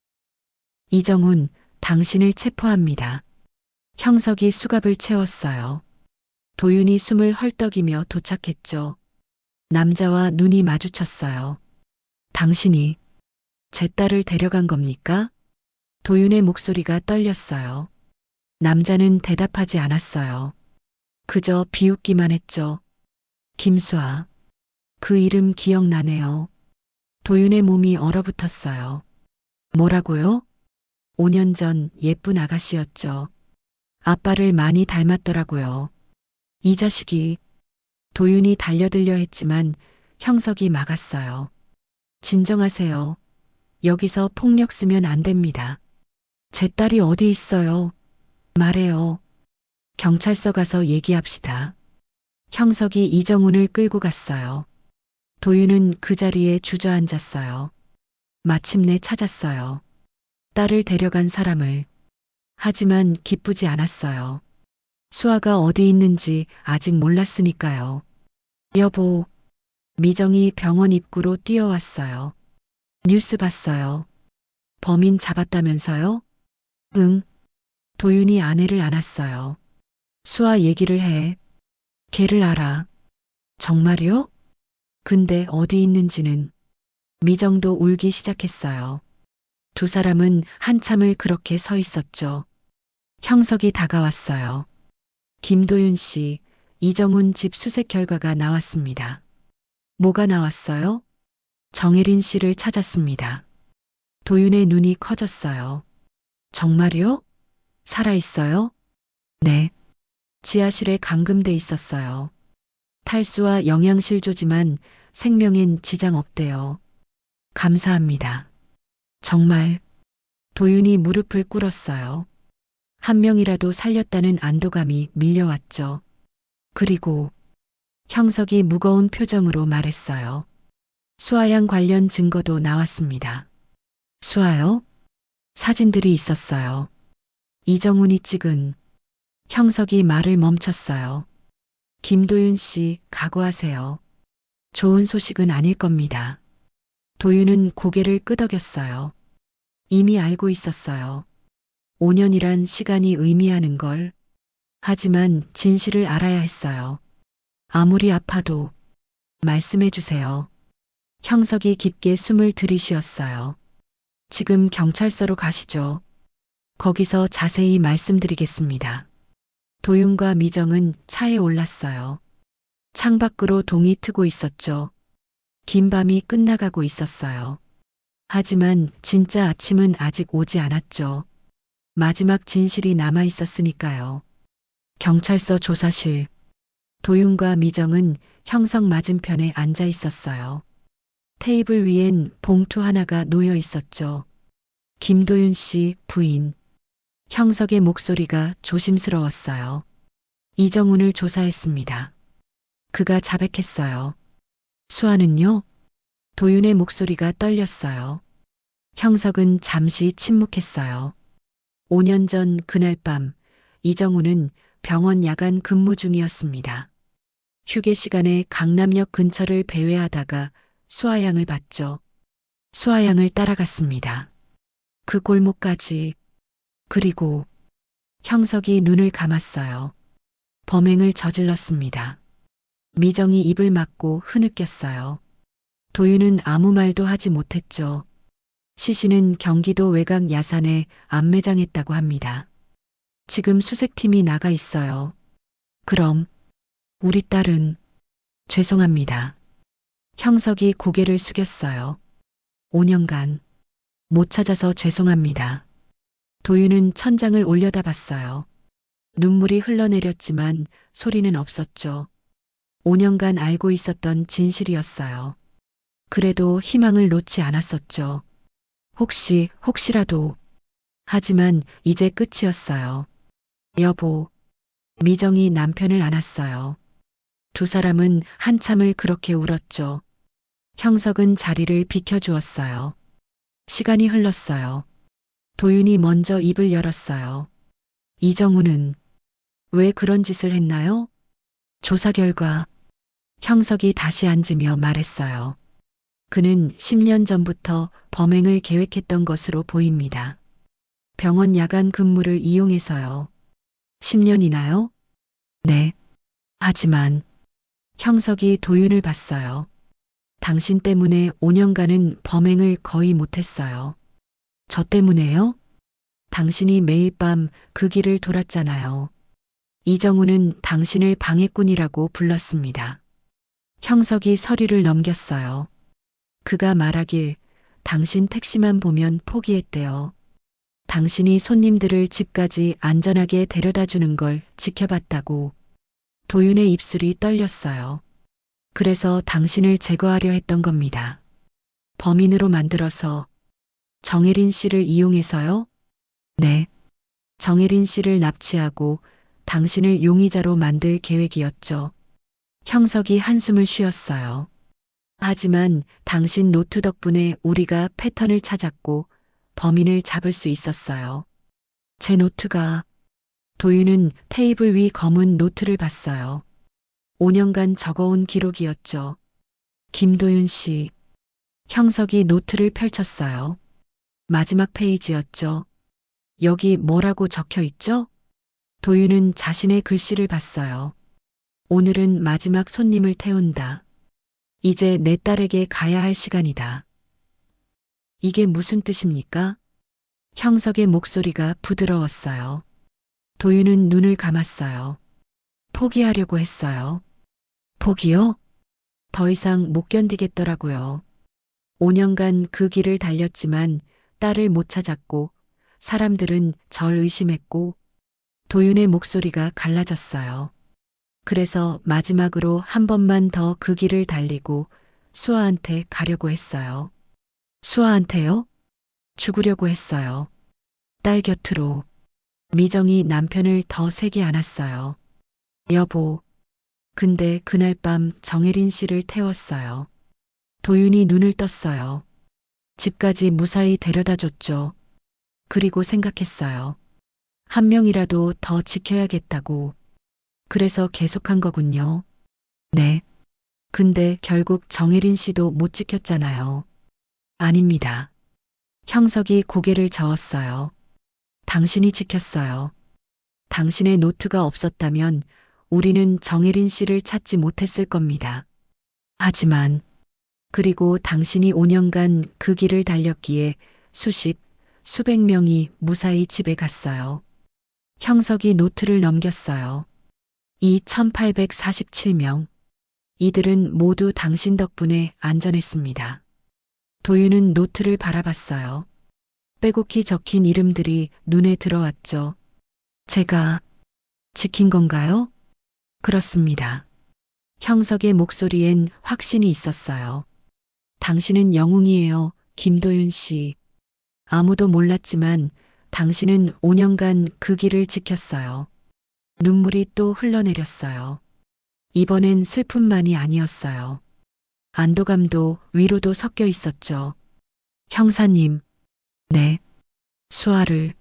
이정훈, 당신을 체포합니다. 형석이 수갑을 채웠어요. 도윤이 숨을 헐떡이며 도착했죠. 남자와 눈이 마주쳤어요. 당신이 제 딸을 데려간 겁니까? 도윤의 목소리가 떨렸어요. 남자는 대답하지 않았어요. 그저 비웃기만 했죠. 김수아. 그 이름 기억나네요. 도윤의 몸이 얼어붙었어요. 뭐라고요? 5년 전 예쁜 아가씨였죠. 아빠를 많이 닮았더라고요. 이 자식이. 도윤이 달려들려 했지만 형석이 막았어요. 진정하세요. 여기서 폭력 쓰면 안 됩니다. 제 딸이 어디 있어요? 말해요. 경찰서 가서 얘기합시다. 형석이 이정훈을 끌고 갔어요. 도윤은 그 자리에 주저앉았어요. 마침내 찾았어요. 딸을 데려간 사람을. 하지만 기쁘지 않았어요. 수아가 어디 있는지 아직 몰랐으니까요. 여보. 미정이 병원 입구로 뛰어왔어요. 뉴스 봤어요. 범인 잡았다면서요? 응. 도윤이 아내를 안았어요. 수아 얘기를 해. 걔를 알아. 정말요? 근데 어디 있는지는. 미정도 울기 시작했어요. 두 사람은 한참을 그렇게 서 있었죠. 형석이 다가왔어요. 김도윤 씨, 이정훈 집 수색 결과가 나왔습니다. 뭐가 나왔어요? 정혜린 씨를 찾았습니다. 도윤의 눈이 커졌어요. 정말요? 살아있어요? 네. 지하실에 감금돼 있었어요. 탈수와 영양실조지만 생명엔 지장 없대요. 감사합니다. 정말. 도윤이 무릎을 꿇었어요. 한 명이라도 살렸다는 안도감이 밀려왔죠. 그리고 형석이 무거운 표정으로 말했어요. 수아양 관련 증거도 나왔습니다. 수아요? 사진들이 있었어요. 이정훈이 찍은. 형석이 말을 멈췄어요. 김도윤 씨, 각오하세요. 좋은 소식은 아닐 겁니다. 도윤은 고개를 끄덕였어요. 이미 알고 있었어요. 5년이란 시간이 의미하는 걸. 하지만 진실을 알아야 했어요. 아무리 아파도 말씀해 주세요. 형석이 깊게 숨을 들이쉬었어요. 지금 경찰서로 가시죠. 거기서 자세히 말씀드리겠습니다. 도윤과 미정은 차에 올랐어요. 창밖으로 동이 트고 있었죠. 긴 밤이 끝나가고 있었어요. 하지만 진짜 아침은 아직 오지 않았죠. 마지막 진실이 남아 있었으니까요. 경찰서 조사실. 도윤과 미정은 형석 맞은편에 앉아 있었어요. 테이블 위엔 봉투 하나가 놓여 있었죠. 김도윤 씨 부인. 형석의 목소리가 조심스러웠어요. 이정훈을 조사했습니다. 그가 자백했어요. 수아는요? 도윤의 목소리가 떨렸어요. 형석은 잠시 침묵했어요. 5년 전 그날 밤 이정훈은 병원 야간 근무 중이었습니다. 휴게 시간에 강남역 근처를 배회하다가 수아양을 봤죠. 수아양을 따라갔습니다. 그 골목까지. 그리고 형석이 눈을 감았어요. 범행을 저질렀습니다. 미정이 입을 막고 흐느꼈어요. 도윤은 아무 말도 하지 못했죠. 시신은 경기도 외곽 야산에 안매장했다고 합니다. 지금 수색팀이 나가 있어요. 그럼 우리 딸은. 죄송합니다. 형석이 고개를 숙였어요. 5년간 못 찾아서 죄송합니다. 도윤은 천장을 올려다봤어요. 눈물이 흘러내렸지만 소리는 없었죠. 5년간 알고 있었던 진실이었어요. 그래도 희망을 놓지 않았었죠. 혹시라도. 하지만 이제 끝이었어요. 여보. 미정이 남편을 안았어요. 두 사람은 한참을 그렇게 울었죠. 형석은 자리를 비켜주었어요. 시간이 흘렀어요. 도윤이 먼저 입을 열었어요. 이정훈은 왜 그런 짓을 했나요? 조사 결과. 형석이 다시 앉으며 말했어요. 그는 10년 전부터 범행을 계획했던 것으로 보입니다. 병원 야간 근무를 이용해서요. 10년이나요? 네. 하지만 형석이 도윤을 봤어요. 당신 때문에 5년간은 범행을 거의 못했어요. 저 때문에요? 당신이 매일 밤 그 길을 돌았잖아요. 이정우는 당신을 방해꾼이라고 불렀습니다. 형석이 서류를 넘겼어요. 그가 말하길 당신 택시만 보면 포기했대요. 당신이 손님들을 집까지 안전하게 데려다 주는 걸 지켜봤다고. 도윤의 입술이 떨렸어요. 그래서 당신을 제거하려 했던 겁니다. 범인으로 만들어서 정혜린 씨를 이용해서요? 네. 정혜린 씨를 납치하고 당신을 용의자로 만들 계획이었죠. 형석이 한숨을 쉬었어요. 하지만 당신 노트 덕분에 우리가 패턴을 찾았고 범인을 잡을 수 있었어요. 제 노트가. 도윤은 테이블 위 검은 노트를 봤어요. 5년간 적어온 기록이었죠. 김도윤 씨. 형석이 노트를 펼쳤어요. 마지막 페이지였죠. 여기 뭐라고 적혀 있죠? 도윤은 자신의 글씨를 봤어요. 오늘은 마지막 손님을 태운다. 이제 내 딸에게 가야 할 시간이다. 이게 무슨 뜻입니까? 형석의 목소리가 부드러웠어요. 도윤은 눈을 감았어요. 포기하려고 했어요. 포기요? 더 이상 못 견디겠더라고요. 5년간 그 길을 달렸지만 딸을 못 찾았고 사람들은 절 의심했고 도윤의 목소리가 갈라졌어요. 그래서 마지막으로 한 번만 더 그 길을 달리고 수아한테 가려고 했어요. 수아한테요? 죽으려고 했어요. 딸 곁으로. 미정이 남편을 더 세게 안았어요. 여보. 근데 그날 밤 정혜린 씨를 태웠어요. 도윤이 눈을 떴어요. 집까지 무사히 데려다 줬죠. 그리고 생각했어요. 한 명이라도 더 지켜야겠다고. 그래서 계속한 거군요. 네. 근데 결국 정혜린 씨도 못 지켰잖아요. 아닙니다. 형석이 고개를 저었어요. 당신이 지켰어요. 당신의 노트가 없었다면 우리는 정혜린 씨를 찾지 못했을 겁니다. 하지만, 그리고 당신이 5년간 그 길을 달렸기에 수백 명이 무사히 집에 갔어요. 형석이 노트를 넘겼어요. 이 1847명. 이들은 모두 당신 덕분에 안전했습니다. 도윤은 노트를 바라봤어요. 빼곡히 적힌 이름들이 눈에 들어왔죠. 제가 지킨 건가요? 그렇습니다. 형석의 목소리엔 확신이 있었어요. 당신은 영웅이에요, 김도윤 씨. 아무도 몰랐지만 당신은 5년간 그 길을 지켰어요. 눈물이 또 흘러내렸어요. 이번엔 슬픔만이 아니었어요. 안도감도 위로도 섞여 있었죠. 형사님. 네. 수아를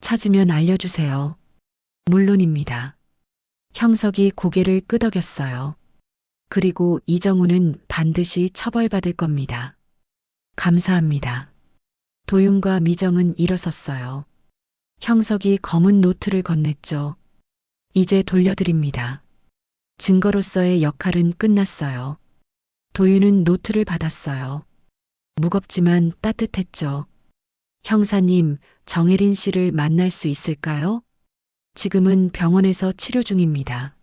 찾으면 알려주세요. 물론입니다. 형석이 고개를 끄덕였어요. 그리고 이정우는 반드시 처벌받을 겁니다. 감사합니다. 도윤과 미정은 일어섰어요. 형석이 검은 노트를 건넸죠. 이제 돌려드립니다. 증거로서의 역할은 끝났어요. 도윤은 노트를 받았어요. 무겁지만 따뜻했죠. 형사님, 정혜린 씨를 만날 수 있을까요? 지금은 병원에서 치료 중입니다.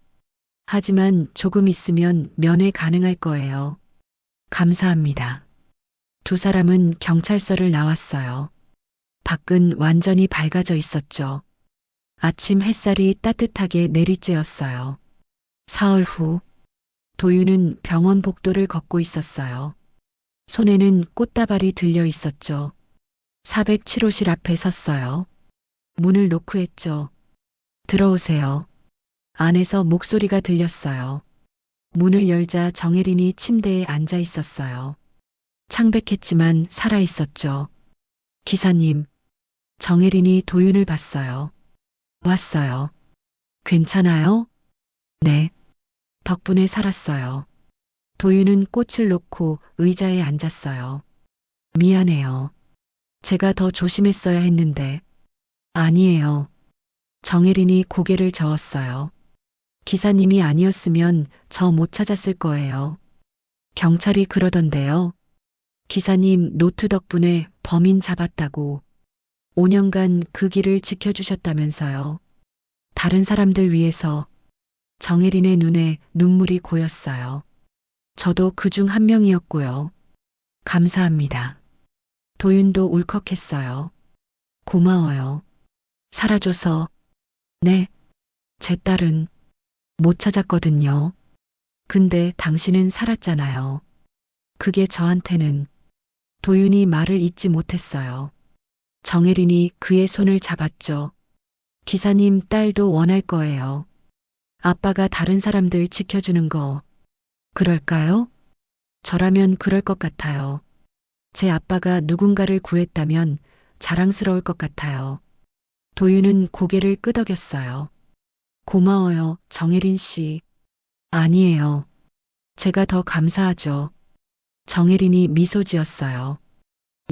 하지만 조금 있으면 면회 가능할 거예요. 감사합니다. 두 사람은 경찰서를 나왔어요. 밖은 완전히 밝아져 있었죠. 아침 햇살이 따뜻하게 내리쬐었어요. 사흘 후, 도윤은 병원 복도를 걷고 있었어요. 손에는 꽃다발이 들려 있었죠. 407호실 앞에 섰어요. 문을 노크했죠. 들어오세요. 안에서 목소리가 들렸어요. 문을 열자 정혜린이 침대에 앉아 있었어요. 창백했지만 살아 있었죠. 기사님. 정혜린이 도윤을 봤어요. 왔어요. 괜찮아요? 네. 덕분에 살았어요. 도윤은 꽃을 놓고 의자에 앉았어요. 미안해요. 제가 더 조심했어야 했는데. 아니에요. 정혜린이 고개를 저었어요. 기사님이 아니었으면 저 못 찾았을 거예요. 경찰이 그러던데요. 기사님 노트 덕분에 범인 잡았다고. 5년간 그 길을 지켜주셨다면서요. 다른 사람들 위해서. 정혜린의 눈에 눈물이 고였어요. 저도 그중 한 명이었고요. 감사합니다. 도윤도 울컥했어요. 고마워요. 살아줘서. 네. 제 딸은 못 찾았거든요. 근데 당신은 살았잖아요. 그게 저한테는. 도윤이 말을 잇지 못했어요. 정혜린이 그의 손을 잡았죠. 기사님 딸도 원할 거예요. 아빠가 다른 사람들 지켜주는 거. 그럴까요? 저라면 그럴 것 같아요. 제 아빠가 누군가를 구했다면 자랑스러울 것 같아요. 도윤은 고개를 끄덕였어요. 고마워요, 정혜린 씨. 아니에요. 제가 더 감사하죠. 정혜린이 미소 지었어요.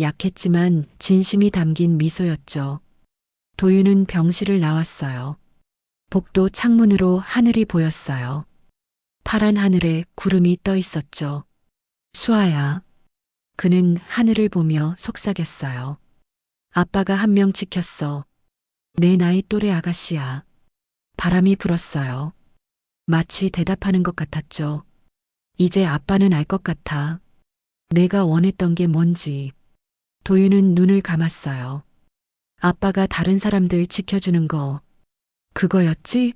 약했지만 진심이 담긴 미소였죠. 도윤은 병실을 나왔어요. 복도 창문으로 하늘이 보였어요. 파란 하늘에 구름이 떠 있었죠. 수아야. 그는 하늘을 보며 속삭였어요. 아빠가 한 명 지켰어. 내 나이 또래 아가씨야. 바람이 불었어요. 마치 대답하는 것 같았죠. 이제 아빠는 알 것 같아. 내가 원했던 게 뭔지. 도윤은 눈을 감았어요. 아빠가 다른 사람들 지켜주는 거. 그거였지?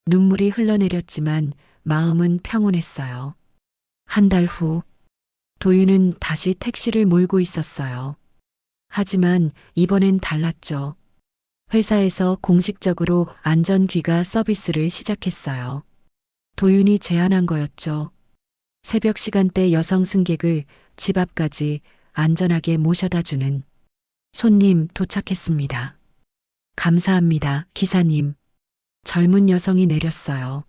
눈물이 흘러내렸지만 마음은 평온했어요. 한 달 후, 도윤은 다시 택시를 몰고 있었어요. 하지만 이번엔 달랐죠. 회사에서 공식적으로 안전귀가 서비스를 시작했어요. 도윤이 제안한 거였죠. 새벽 시간대 여성 승객을 집 앞까지 안전하게 모셔다 주는. 손님 도착했습니다. 감사합니다, 기사님. 젊은 여성이 내렸어요.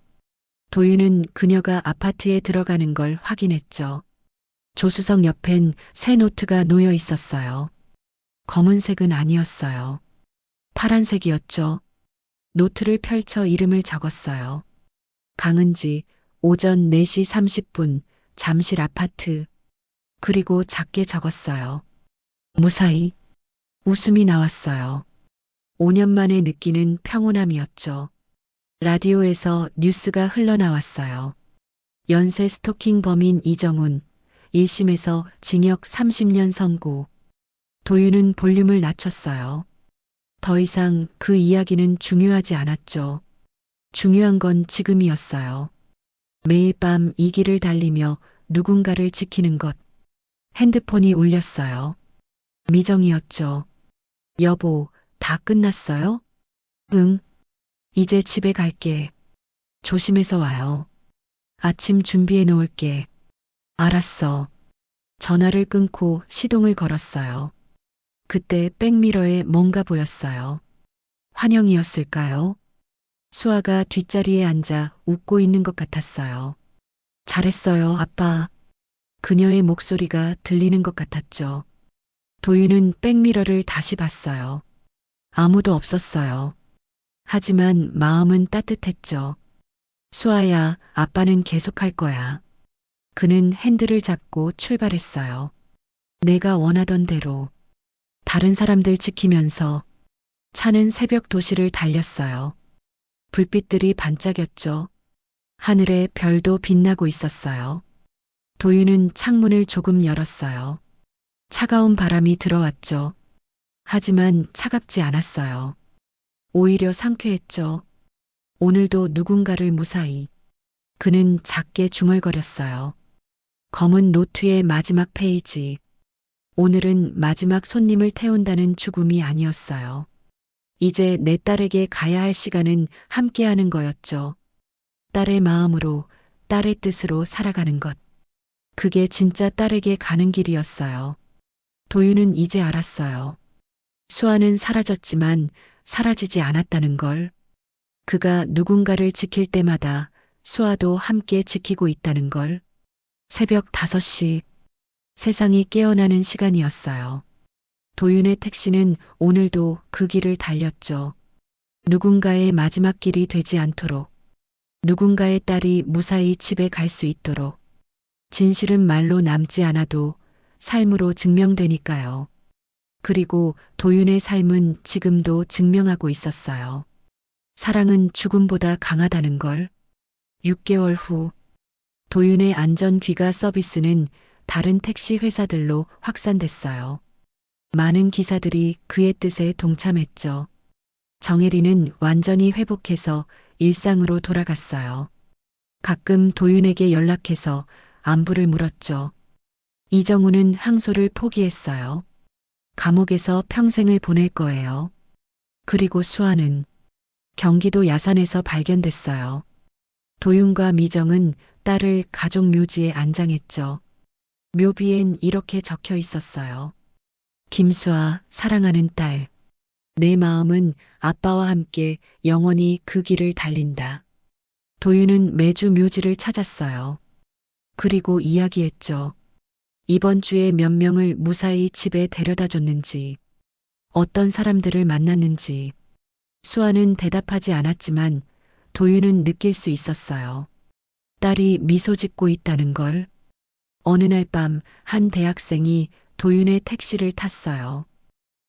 도윤은 그녀가 아파트에 들어가는 걸 확인했죠. 조수석 옆엔 새 노트가 놓여 있었어요. 검은색은 아니었어요. 파란색이었죠. 노트를 펼쳐 이름을 적었어요. 강은지, 오전 4시 30분, 잠실 아파트. 그리고 작게 적었어요. 무사히. 웃음이 나왔어요. 5년 만에 느끼는 평온함이었죠. 라디오에서 뉴스가 흘러나왔어요. 연쇄 스토킹 범인 이정훈, 1심에서 징역 30년 선고. 도윤은 볼륨을 낮췄어요. 더 이상 그 이야기는 중요하지 않았죠. 중요한 건 지금이었어요. 매일 밤 이 길을 달리며 누군가를 지키는 것. 핸드폰이 울렸어요. 미정이었죠. 여보, 다 끝났어요? 응. 이제 집에 갈게. 조심해서 와요. 아침 준비해 놓을게. 알았어. 전화를 끊고 시동을 걸었어요. 그때 백미러에 뭔가 보였어요. 환영이었을까요? 수아가 뒷자리에 앉아 웃고 있는 것 같았어요. 잘했어요, 아빠. 그녀의 목소리가 들리는 것 같았죠. 도윤은 백미러를 다시 봤어요. 아무도 없었어요. 하지만 마음은 따뜻했죠. 수아야, 아빠는 계속할 거야. 그는 핸들을 잡고 출발했어요. 내가 원하던 대로. 다른 사람들 지키면서 차는 새벽 도시를 달렸어요. 불빛들이 반짝였죠. 하늘에 별도 빛나고 있었어요. 도윤은 창문을 조금 열었어요. 차가운 바람이 들어왔죠. 하지만 차갑지 않았어요. 오히려 상쾌했죠. 오늘도 누군가를 무사히. 그는 작게 중얼거렸어요. 검은 노트의 마지막 페이지. 오늘은 마지막 손님을 태운다는 죽음이 아니었어요. 이제 내 딸에게 가야 할 시간은 함께하는 거였죠. 딸의 마음으로, 딸의 뜻으로 살아가는 것. 그게 진짜 딸에게 가는 길이었어요. 도윤은 이제 알았어요. 수아는 사라졌지만 사라지지 않았다는 걸. 그가 누군가를 지킬 때마다 수아도 함께 지키고 있다는 걸. 새벽 5시. 세상이 깨어나는 시간이었어요. 도윤의 택시는 오늘도 그 길을 달렸죠. 누군가의 마지막 길이 되지 않도록, 누군가의 딸이 무사히 집에 갈 수 있도록. 진실은 말로 남지 않아도 삶으로 증명되니까요. 그리고 도윤의 삶은 지금도 증명하고 있었어요. 사랑은 죽음보다 강하다는 걸. 6개월 후, 도윤의 안전 귀가 서비스는 다른 택시 회사들로 확산됐어요. 많은 기사들이 그의 뜻에 동참했죠. 정혜리는 완전히 회복해서 일상으로 돌아갔어요. 가끔 도윤에게 연락해서 안부를 물었죠. 이정우는 항소를 포기했어요. 감옥에서 평생을 보낼 거예요. 그리고 수아는 경기도 야산에서 발견됐어요. 도윤과 미정은 딸을 가족 묘지에 안장했죠. 묘비엔 이렇게 적혀 있었어요. 김수아, 사랑하는 딸. 내 마음은 아빠와 함께 영원히 그 길을 달린다. 도윤은 매주 묘지를 찾았어요. 그리고 이야기했죠. 이번 주에 몇 명을 무사히 집에 데려다 줬는지, 어떤 사람들을 만났는지. 수아는 대답하지 않았지만 도윤은 느낄 수 있었어요. 딸이 미소 짓고 있다는 걸. 어느 날 밤 한 대학생이 도윤의 택시를 탔어요.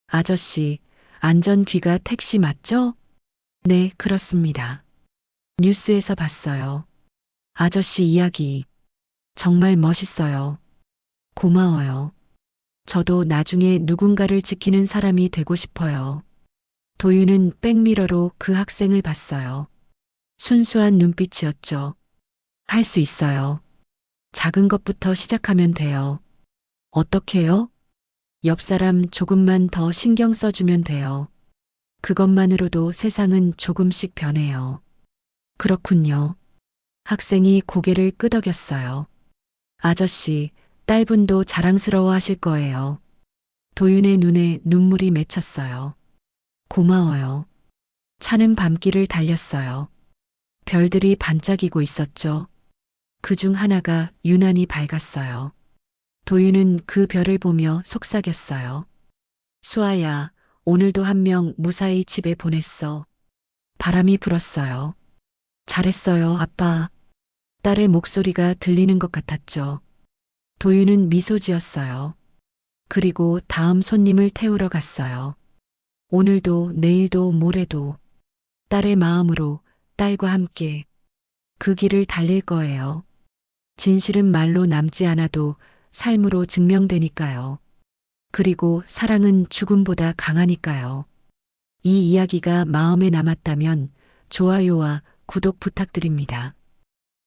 아저씨, 안전귀가 택시 맞죠? 네, 그렇습니다. 뉴스에서 봤어요. 아저씨 이야기 정말 멋있어요. 고마워요. 저도 나중에 누군가를 지키는 사람이 되고 싶어요. 도윤은 백미러로 그 학생을 봤어요. 순수한 눈빛이었죠. 할 수 있어요. 작은 것부터 시작하면 돼요. 어떻게요? 옆 사람 조금만 더 신경 써주면 돼요. 그것만으로도 세상은 조금씩 변해요. 그렇군요. 학생이 고개를 끄덕였어요. 아저씨, 딸분도 자랑스러워 하실 거예요. 도윤의 눈에 눈물이 맺혔어요. 고마워요. 차는 밤길을 달렸어요. 별들이 반짝이고 있었죠. 그중 하나가 유난히 밝았어요. 도윤은 그 별을 보며 속삭였어요. 수아야, 오늘도 한 명 무사히 집에 보냈어. 바람이 불었어요. 잘했어요, 아빠. 딸의 목소리가 들리는 것 같았죠. 도윤은 미소 지었어요. 그리고 다음 손님을 태우러 갔어요. 오늘도 내일도 모레도 딸의 마음으로 딸과 함께 그 길을 달릴 거예요. 진실은 말로 남지 않아도 삶으로 증명되니까요. 그리고 사랑은 죽음보다 강하니까요. 이 이야기가 마음에 남았다면 좋아요와 구독 부탁드립니다.